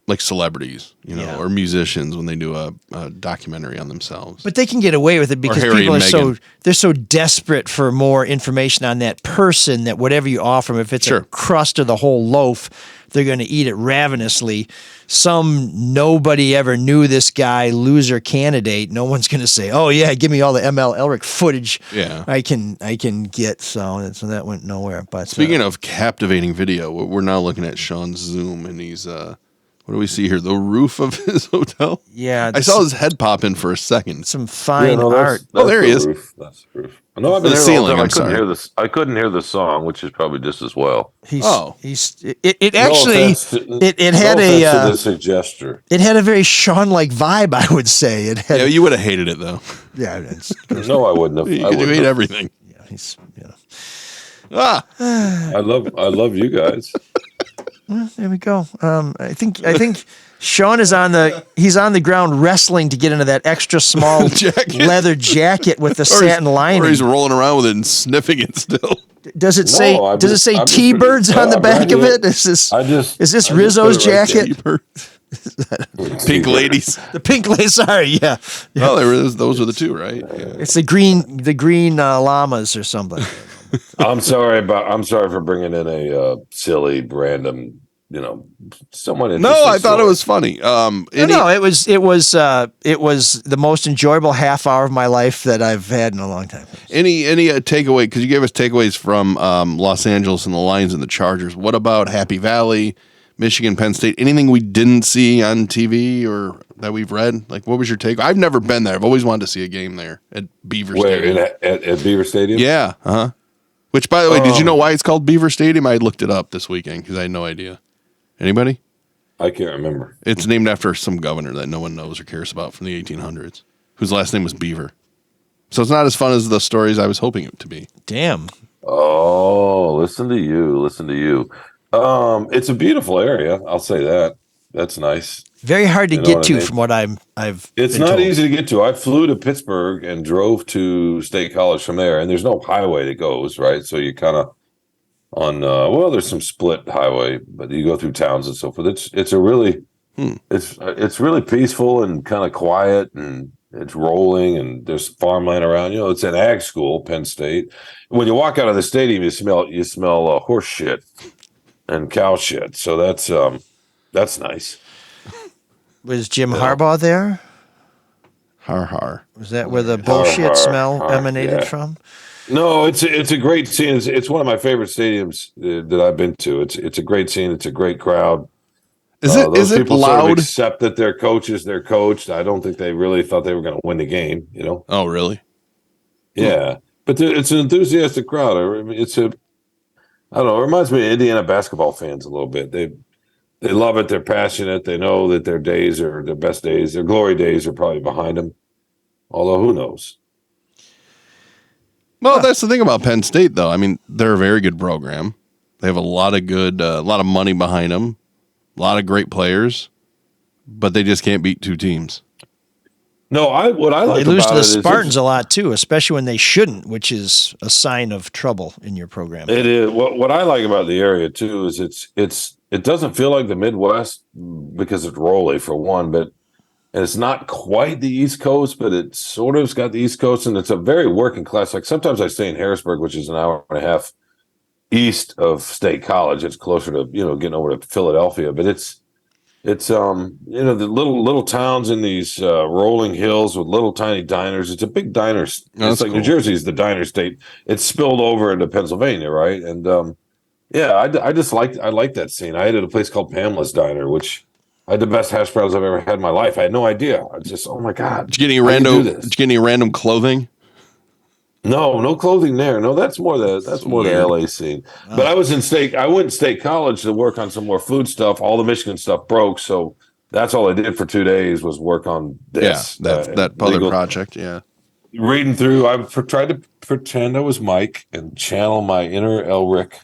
like celebrities, or musicians when they do a documentary on themselves. But they can get away with it because people are they're so desperate for more information on that person that whatever you offer them, if it's a crust or the whole loaf, they're going to eat it ravenously. Some nobody ever knew this guy loser candidate. No one's going to say, "Oh yeah, give me all the ML Elric footage." Yeah, I can get. So that went nowhere. But speaking of captivating video, we're now looking at Shawn's Zoom, and he's what do we see here? The roof of his hotel. Yeah, I saw his head pop in for a second. Some fine art. Oh, there he is. That's the roof. No, I've been the here ceiling. I I'm couldn't sorry. hear this. I couldn't hear the song, which is probably just as well. It actually it had to the suggester. It had a very Shawn-like vibe, I would say. It had, yeah, you would have hated it though. Yeah, no, I wouldn't have. You hate everything. Yeah, he's I love you guys. Well, there we go. I think Shawn is on the ground wrestling to get into that extra small leather jacket with the satin lining. Or he's rolling around with it and sniffing it still. Does it say T-Birds on the back of it? Is this Rizzo's jacket? Pink ladies. The pink ladies. Sorry, yeah. Oh, those were the two, right? Yeah. It's the green llamas or something. I'm sorry for bringing in a silly, random, someone. No, I thought it was funny. It was the most enjoyable half hour of my life that I've had in a long time. Any takeaway? Because you gave us takeaways from Los Angeles and the Lions and the Chargers. What about Happy Valley, Michigan, Penn State? Anything we didn't see on TV or that we've read? Like, what was your take? I've never been there. I've always wanted to see a game there at Beaver Stadium. At Beaver Stadium? Yeah. Which, by the way, did you know why it's called Beaver Stadium? I looked it up this weekend because I had no idea. Anybody? I can't remember. It's named after some governor that no one knows or cares about from the 1800s, whose last name was Beaver. So it's not as fun as the stories I was hoping it to be. Damn. Oh, listen to you. It's a beautiful area. I'll say that. That's nice. Very hard to get to from what I've It's been not told. easy to get to. I flew to Pittsburgh and drove to State College from there, and there's no highway that goes, right? So you kind of on there's some split highway, but you go through towns and so forth. It's a really it's really peaceful and kind of quiet, and it's rolling, and there's farmland around. It's an ag school, Penn State. When you walk out of the stadium, you smell horse shit and cow shit. So that's nice. Was Jim Harbaugh there? Har. Was that where the bullshit smell emanated from? No, it's a great scene. It's one of my favorite stadiums that I've been to. It's a great scene. It's a great crowd. Is it people loud? Sort of accept that their coach is their coach. I don't think they really thought they were going to win the game. Oh, really? Yeah, but it's an enthusiastic crowd. I mean, I don't know. It reminds me of Indiana basketball fans a little bit. They love it. They're passionate. They know that their days are their best days. Their glory days are probably behind them. Although, who knows? Well, that's the thing about Penn State, though. I mean, they're a very good program. They have a lot of money behind them, a lot of great players, but they just can't beat two teams. No, what I like they lose about to the it is Spartans a lot too, especially when they shouldn't, which is a sign of trouble in your program. It is. What I like about the area too is it doesn't feel like the Midwest because it's rolly for one, but it's not quite the East Coast, but it sort of's got the East Coast, and it's a very working class. Like sometimes I stay in Harrisburg, which is an hour and a half east of State College. It's closer to getting over to Philadelphia, but it's the little towns in these rolling hills with little tiny diners. It's a big diner. It's like cool. New Jersey is the diner state. It's spilled over into Pennsylvania, right? And I like that scene. I ate at a place called Pamela's Diner, which I had the best hash browns I've ever had in my life. I had no idea. I just, oh my God. Did you get any random clothing? No clothing there. No, that's more the LA scene. Oh. But I went to State College to work on some more food stuff. All the Michigan stuff broke, so that's all I did for 2 days was work on this. Yeah, that other project. Yeah, reading through. I tried to pretend I was Mike and channel my inner Elric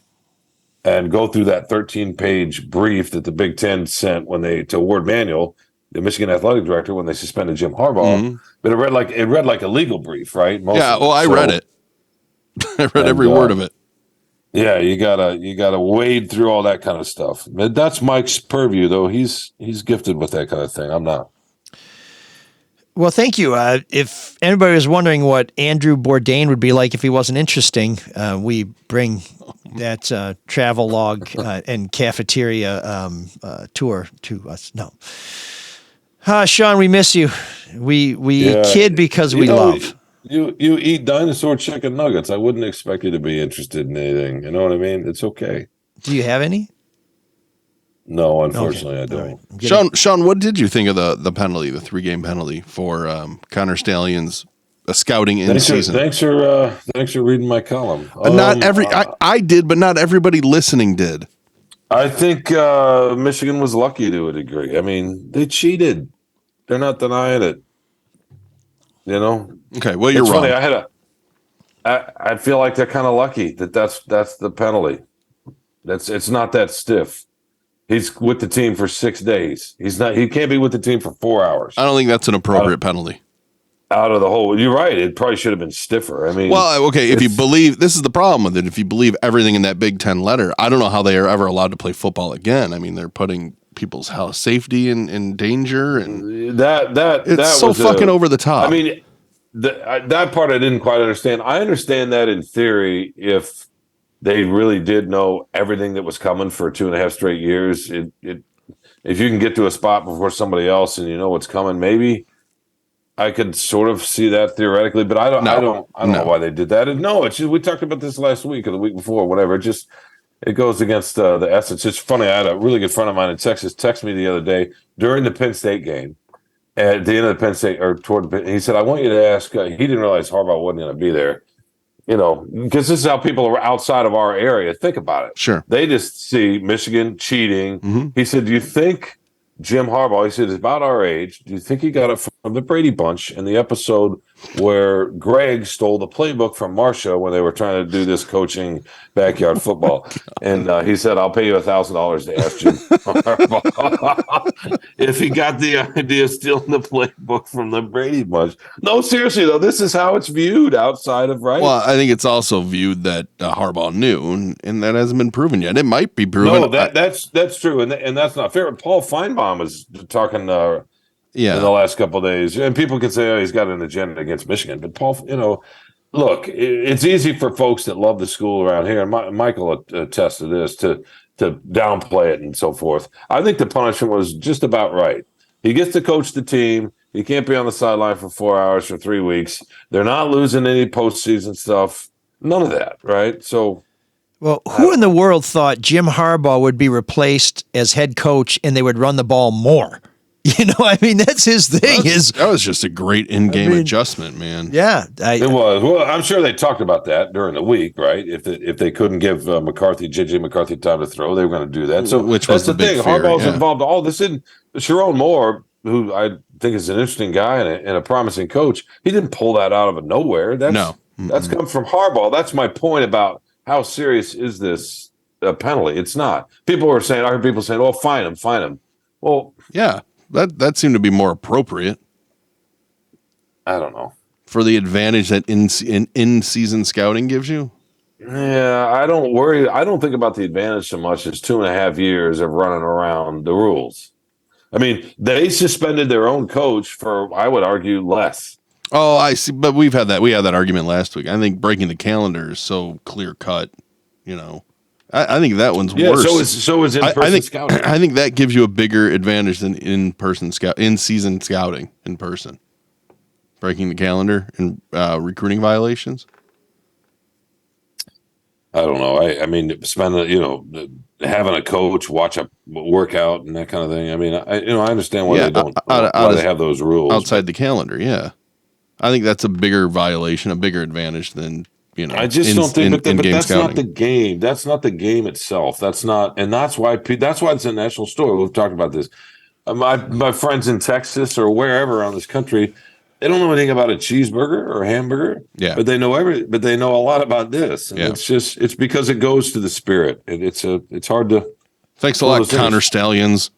and go through that 13-page brief that the Big Ten sent to Ward Manuel, the Michigan athletic director, when they suspended Jim Harbaugh. Mm-hmm. But it read like a legal brief, right? I read it. I read every word of it. Yeah, you gotta wade through all that kind of stuff. That's Mike's purview, though. He's gifted with that kind of thing. I'm not. Well, thank you. If anybody was wondering what Andrew Bourdain would be like if he wasn't interesting, we bring that travel log and cafeteria tour to us. No. Shawn, we miss you. We kid because we love. You eat dinosaur chicken nuggets. I wouldn't expect you to be interested in anything. You know what I mean? It's okay. Do you have any? No, unfortunately, I don't. Right. Shawn, what did you think of the penalty, the 3-game penalty for Connor Stalions scouting in season? Thanks for reading my column. Not I did, but not everybody listening did. I think Michigan was lucky to a degree. I mean, they cheated. They're not denying it. You know. Okay, well, you're wrong. Funny. I feel like they're kind of lucky that's the penalty. It's not that stiff. He's with the team for 6 days. He can't be with the team for 4 hours. I don't think that's an appropriate penalty. Out of the whole, you're right. It probably should have been stiffer. I mean, well, okay. If you believe, this is the problem with it. If you believe everything in that Big Ten letter, I don't know how they are ever allowed to play football again. I mean, they're putting people's health, safety in danger, and it's so fucking over the top. I mean, that part I didn't quite understand. I understand that in theory, if they really did know everything that was coming for 2.5 straight years, if you can get to a spot before somebody else and you know what's coming, maybe I could sort of see that theoretically, but I don't know why they did that. And no, it's just, we talked about this last week or the week before, whatever. It goes against the essence. It's funny. I had a really good friend of mine in Texas text me the other day during the Penn State game. At the end of the Penn State, or toward the, he said, I want you to ask, he didn't realize Harbaugh wasn't going to be there, you know, because this is how people are outside of our area think about it. Sure. They just see Michigan cheating. Mm-hmm. He said, do you think Jim Harbaugh, he said, is about our age, do you think he got it from the Brady Bunch in the episode where Greg stole the playbook from Marcia when they were trying to do this coaching backyard football? And he said, I'll pay you $1,000 to ask Jim Harbaugh if he got the idea of stealing the playbook from the Brady Bunch. No, seriously, though, this is how it's viewed outside of right. Well, I think it's also viewed that Harbaugh knew, and that hasn't been proven yet. It might be proven. No, that's true, and that's not fair. Paul Feinbaum was talking in the last couple of days, and people can say, oh, he's got an agenda against Michigan. But Paul, you know, look, it's easy for folks that love the school around here, and Michael attests to this, to downplay it and so forth. I think the punishment was just about right. He gets to coach the team. He can't be on the sideline for 4 hours for 3 weeks. They're not losing any postseason stuff. None of that, right? So, well, who in the world thought Jim Harbaugh would be replaced as head coach and they would run the ball more? You know, I mean, that's his thing. That was just a great in-game adjustment, man. Yeah. It was. Well, I'm sure they talked about that during the week, right? If they couldn't give JJ McCarthy time to throw, they were going to do that. So which was that's the thing. Fear, Harbaugh's involved in all this. And Sharon Moore, who I think is an interesting guy and a promising coach, he didn't pull that out of nowhere. That's come from Harbaugh. That's my point about how serious is this penalty. It's not. I heard people saying, "Oh, fine him." Well, yeah. That seemed to be more appropriate. I don't know. For the advantage that in-season scouting gives you? Yeah, I don't worry. I don't think about the advantage so much as 2.5 years of running around the rules. I mean, they suspended their own coach for, I would argue, less. Oh, I see. But we had that argument last week. I think breaking the calendar is so clear-cut, you know. I think that one's worse. So is in-person scouting. I think that gives you a bigger advantage than in-season scouting in person. Breaking the calendar and recruiting violations. I don't know. I mean, having a coach watch a workout and that kind of thing. I mean, I understand why they don't. Why they have those rules outside the calendar. Yeah, I think that's a bigger violation, a bigger advantage than. You know, I just don't think, but that's scouting. Not the game. That's not the game itself. That's not, and that's why it's a national story. We've talked about this. My friends in Texas or wherever around this country, they don't know anything about a cheeseburger or a hamburger. Yeah, but they know a lot about this. And it's because it goes to the spirit, and it's hard to. Thanks a lot, Connor Stalions.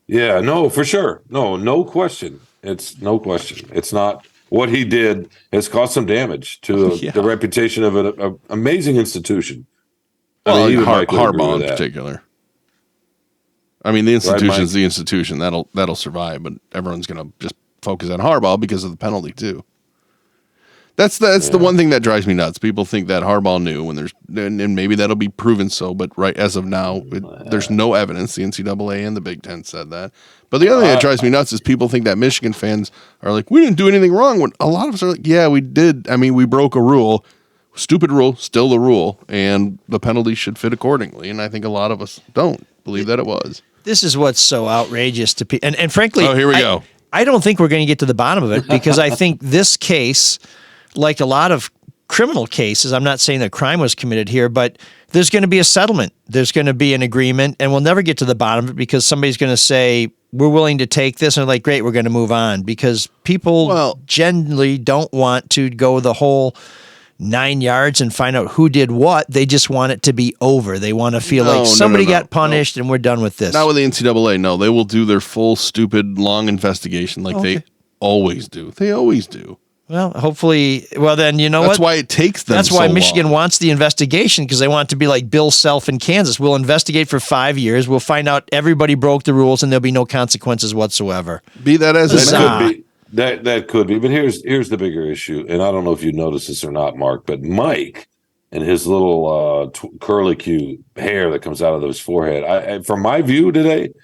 Yeah, no, for sure, no question. It's no question. It's not. What he did has caused some damage to the reputation of an amazing institution. Well, Harbaugh in particular. I mean, the institution is the institution. That'll survive, but everyone's going to just focus on Harbaugh because of the penalty too. That's the one thing that drives me nuts. People think that Harbaugh knew when and maybe that'll be proven so, but right as of now, there's no evidence. The NCAA and the Big Ten said that. But the other thing that drives me nuts is people think that Michigan fans are like, we didn't do anything wrong. When a lot of us are like, yeah, we did. I mean, we broke a rule. Stupid rule, still the rule, and the penalty should fit accordingly. And I think a lot of us don't believe that it was. This is what's so outrageous to people. And frankly, here we go. I don't think we're going to get to the bottom of it because I think this case, like a lot of criminal cases, I'm not saying that crime was committed here, but there's going to be a settlement. There's going to be an agreement, and we'll never get to the bottom of it because somebody's going to say, we're willing to take this, and they're like, great, we're going to move on, because people generally don't want to go the whole 9 yards and find out who did what. They just want it to be over. They want to feel like somebody got punished and we're done with this. Not with the NCAA. No, they will do their full, stupid, long investigation like they always do. They always do. Well, hopefully, then you know That's why it takes them That's why so Michigan long. wants the investigation, because they want it to be like Bill Self in Kansas. We'll investigate for 5 years. We'll find out everybody broke the rules and there'll be no consequences whatsoever. Be that as it may. That could be, but here's the bigger issue, and I don't know if you noticed this or not, Mark, but Mike and his little curlicue hair that comes out of his forehead. From my view today,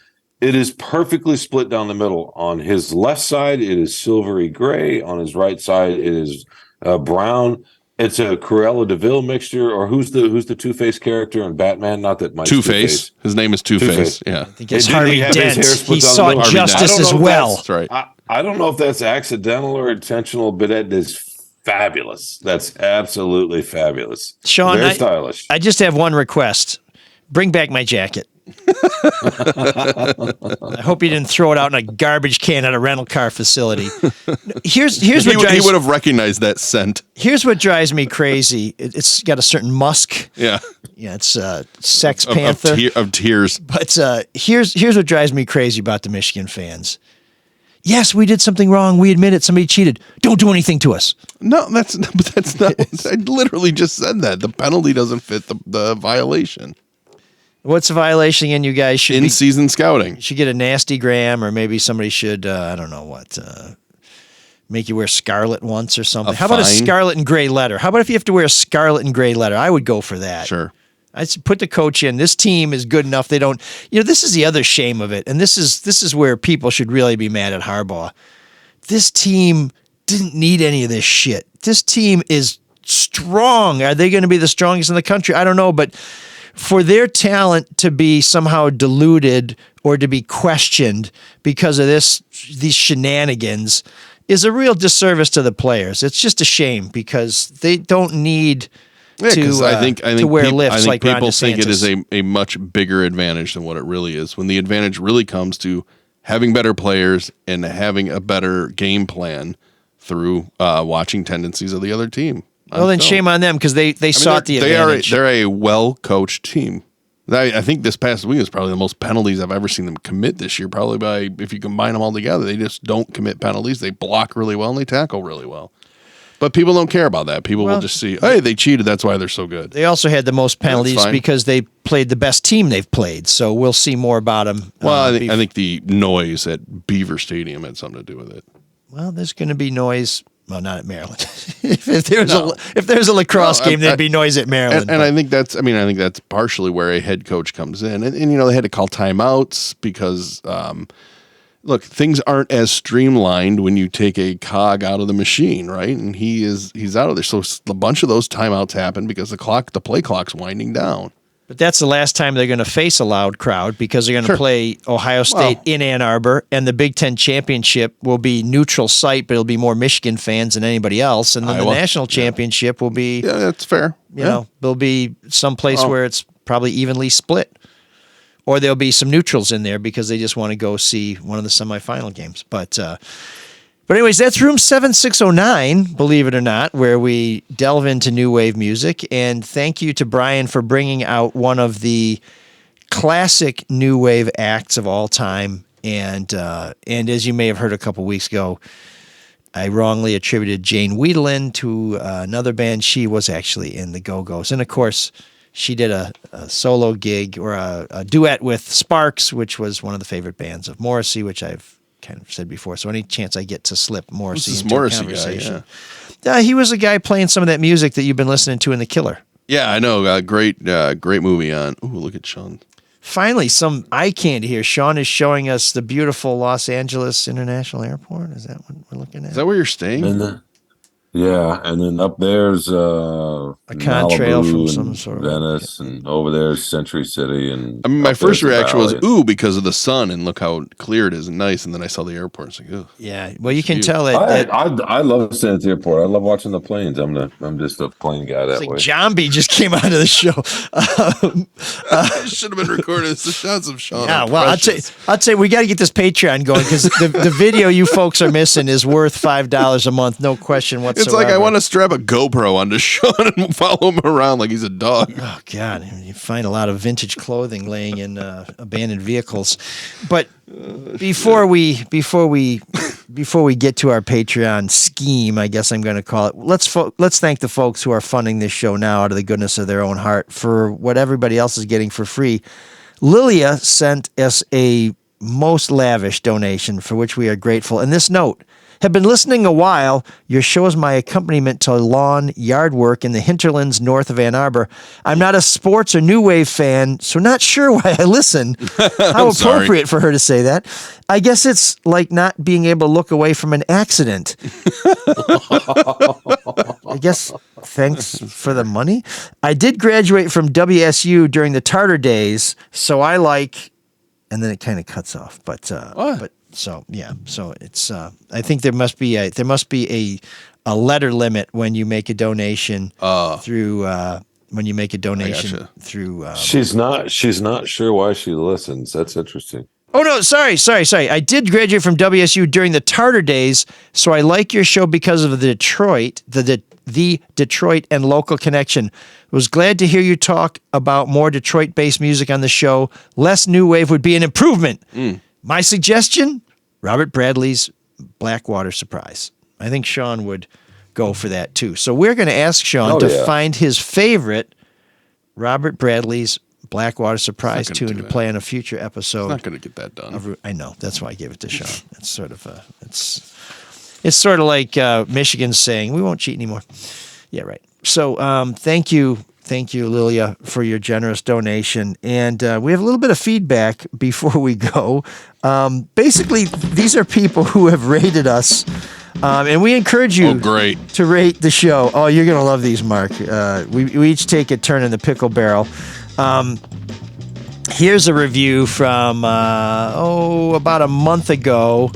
it is perfectly split down the middle. On his left side, it is silvery gray. On his right side, it is brown. It's a Cruella de Vil mixture, or who's the Two-Face character in Batman? Not that Mike's Two-Face. His name is Two-Face. Yeah, I think it's Harvey Dent. He sought justice as well. That's right. I don't know if that's accidental or intentional, but it is fabulous. That's absolutely fabulous. Shawn, very stylish. I just have one request. Bring back my jacket. I hope you didn't throw it out in a garbage can at a rental car facility. Here's what he would have recognized that scent. Here's what drives me crazy. It's got a certain musk. Yeah. Yeah, it's Sex Panther of tears. But here's what drives me crazy about the Michigan fans. Yes, we did something wrong. We admit it. Somebody cheated. Don't do anything to us. No, that's not. I literally just said that. The penalty doesn't fit the violation. What's the violation again? You guys should in-season scouting. Should get a nasty gram, or maybe somebody should I don't know what, make you wear scarlet once or something. How about a scarlet and gray letter? How about if you have to wear a scarlet and gray letter? I would go for that. Sure. I put the coach in. This team is good enough. They don't. This is the other shame of it, and this is where people should really be mad at Harbaugh. This team didn't need any of this shit. This team is strong. Are they going to be the strongest in the country? I don't know, but for their talent to be somehow diluted or to be questioned because of these shenanigans is a real disservice to the players. It's just a shame because they don't need. I think to wear lifts like Ron people think it DeSantis. is a much bigger advantage than what it really is. When the advantage really comes to having better players and having a better game plan through watching tendencies of the other team. Well, then shame on them because they sought the advantage. They're a well-coached team. I think this past week is probably the most penalties I've ever seen them commit this year. Probably if you combine them all together, they just don't commit penalties. They block really well and they tackle really well. But people don't care about that. People will just see, hey, they cheated. That's why they're so good. They also had the most penalties because they played the best team they've played. So we'll see more about them. Well, I think the noise at Beaver Stadium had something to do with it. Well, there's going to be noise. Well, not at Maryland. if there's a lacrosse game, there'd be noise at Maryland. And I think that's partially where a head coach comes in. And they had to call timeouts because look, things aren't as streamlined when you take a cog out of the machine, right? And he's out of there. So a bunch of those timeouts happen because the play clock's winding down. But that's the last time they're going to face a loud crowd because they're going to play Ohio State in Ann Arbor, and the Big Ten championship will be neutral site, but it'll be more Michigan fans than anybody else. And then the national championship will be that's fair. There'll be some place where it's probably evenly split. Or there'll be some neutrals in there because they just want to go see one of the semifinal games. But anyways, that's room 7609, believe it or not, where we delve into new wave music. And thank you to Brian for bringing out one of the classic new wave acts of all time. And as you may have heard a couple weeks ago, I wrongly attributed Jane Wiedelin to another band. She was actually in the Go-Go's. And of course, she did a solo gig or a duet with Sparks, which was one of the favorite bands of Morrissey, which I've kind of said before. So any chance I get to slip Morrissey This is into Morrissey a conversation. guy, He was the guy playing some of that music that you've been listening to in The Killer. Yeah, I know. Great movie on. Ooh, look at Shawn. Finally, some eye candy here. Shawn is showing us the beautiful Los Angeles International Airport. Is that what we're looking at? Is that where you're staying? Yeah, and then up there's a contrail from some sort of Venice, and over there's Century City. And I mean, my first reaction was ooh, because of the sun, and look how clear it is and nice. And then I saw the airport. It's like, ugh. Yeah, well, you can tell that. I love staying at the airport. I love watching the planes. I'm just a plane guy that way. John B just came out of the show. Should have been recorded. It's the shots of Shawn. Yeah, well, I'll tell you, we got to get this Patreon going because the video you folks are missing is worth $5 a month, no question whatsoever. It's like I want to strap a GoPro onto Shawn and follow him around like he's a dog. Oh God, you find a lot of vintage clothing laying in abandoned vehicles. But before we get to our Patreon scheme, I guess I'm going to call it. Let's thank the folks who are funding this show now out of the goodness of their own heart for what everybody else is getting for free. Lilia sent us a most lavish donation for which we are grateful. And this note: have been listening a while. Your show is my accompaniment to lawn yard work in the hinterlands north of Ann Arbor. I'm not a sports or new wave fan, so not sure why I listen. How appropriate for her to say that. I guess it's like not being able to look away from an accident. I guess thanks for the money. I did graduate from WSU during the Tartar days, so I like, and then it kind of cuts off, but so yeah, so it's I think there must be a letter limit when you make a donation through through. She's not sure why she listens. That's interesting. Oh no, sorry. I did graduate from WSU during the Tartar days, so I like your show because of the Detroit, the Detroit and local connection. Was glad to hear you talk about more Detroit-based music on the show. Less new wave would be an improvement. My suggestion: Robert Bradley's Blackwater Surprise. I think Shawn would go for that too. So we're going to ask Shawn to find his favorite Robert Bradley's Blackwater Surprise tune to play on a future episode. It's not going to get that done. I know. That's why I gave it to Shawn. It's sort of it's sort of like Michigan saying we won't cheat anymore. Yeah, right. So thank you, Lilia, for your generous donation. And we have a little bit of feedback before we go. Basically, these are people who have rated us. And we encourage you to rate the show. Oh, you're going to love these, Mark. We each take a turn in the pickle barrel. Here's a review from, about a month ago.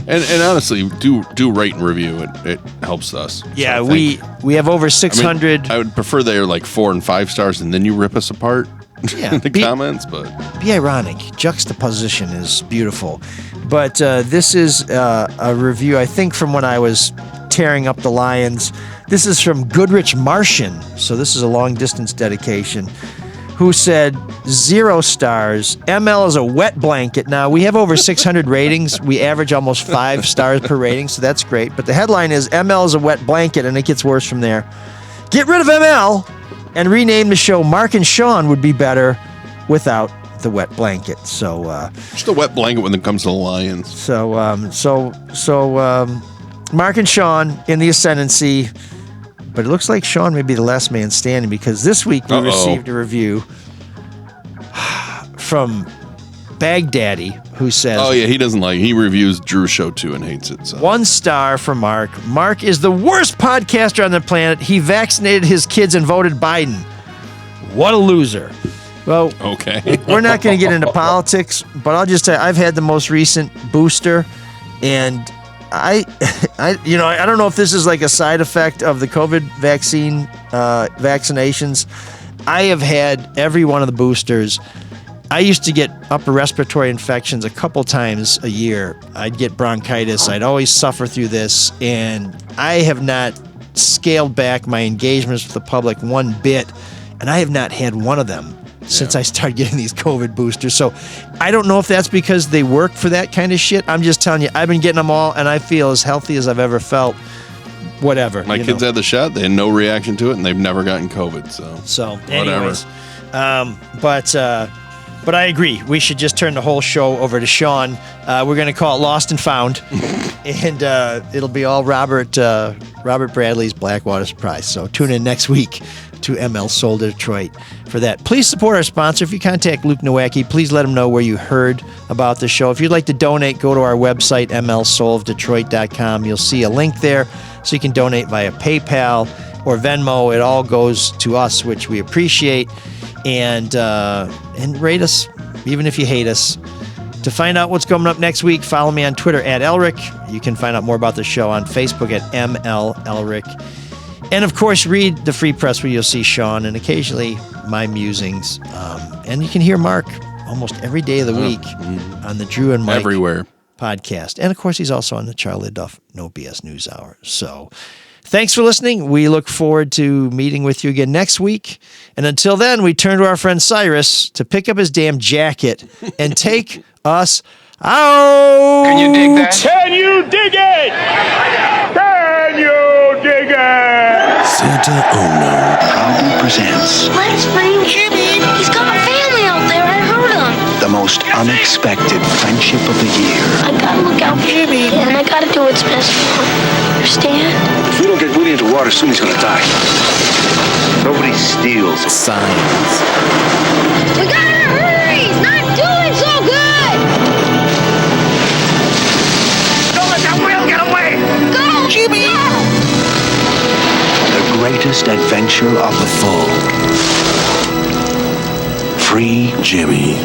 And honestly, do rate and review. It helps us. Yeah, so we have over 600. I would prefer they are like 4 and 5 stars, and then you rip us apart in the comments. But be ironic. Juxtaposition is beautiful. But this is a review, I think, from when I was tearing up the Lions. This is from Goodrich Martian. So this is a long distance dedication. Who said 0 stars. ML is a wet blanket. Now, we have over 600 ratings. We average almost 5 stars per rating, so that's great. But the headline is ML is a wet blanket, and it gets worse from there. Get rid of ML and rename the show Mark and Shawn would be better without the wet blanket. So just a wet blanket when it comes to the Lions. So Mark and Shawn in the ascendancy. But it looks like Shawn may be the last man standing because this week we received a review from Baghdaddy who says... Oh, yeah, he reviews Drew's show too and hates it. So. 1 star for Mark. Mark is the worst podcaster on the planet. He vaccinated his kids and voted Biden. What a loser. Well, okay. We're not going to get into politics, but I'll just tell you, I've had the most recent booster, and... I don't know if this is like a side effect of the COVID vaccine vaccinations. I have had every one of the boosters. I used to get upper respiratory infections a couple times a year. I'd get bronchitis. I'd always suffer through this, and I have not scaled back my engagements with the public one bit, and I have not had one of them since I started getting these COVID boosters. So I don't know if that's because they work for that kind of shit. I'm just telling you, I've been getting them all, and I feel as healthy as I've ever felt. Whatever. My kids had the shot. They had no reaction to it, and they've never gotten COVID. So anyways. But I agree. We should just turn the whole show over to Shawn. We're going to call it Lost and Found. And it'll be all Robert Bradley's Blackwater Surprise. So tune in next week to ML Soul Detroit for that. Please support our sponsor. If you contact Luke Nowacki, please let him know where you heard about the show. If you'd like to donate, go to our website, mlsoulofdetroit.com. You'll see a link there so you can donate via PayPal or Venmo. It all goes to us, which we appreciate. And rate us, even if you hate us. To find out what's coming up next week, follow me on Twitter at Elric. You can find out more about the show on Facebook at ML Elric. And, of course, read the Free Press where you'll see Shawn and occasionally my musings. And you can hear Mark almost every day of the week on the Drew and Mike everywhere podcast. And, of course, he's also on the Charlie Duff No BS News Hour. So thanks for listening. We look forward to meeting with you again next week. And until then, we turn to our friend Cyrus to pick up his damn jacket and take us out. Can you dig that? Can you dig it? Can you dig it? Santa Ono proudly presents Let's bring Jimmy. He's got a family out there. I heard him. the most unexpected friendship of the year. I gotta look out for Jimmy, and I gotta do what's best for him. Understand? If we don't get Woody into water soon, he's gonna die. Nobody steals signs. We gotta hurry! He's not doing so good! Don't let that whale get away! Go, Jimmy! The greatest adventure of the fall. Free Jimmy.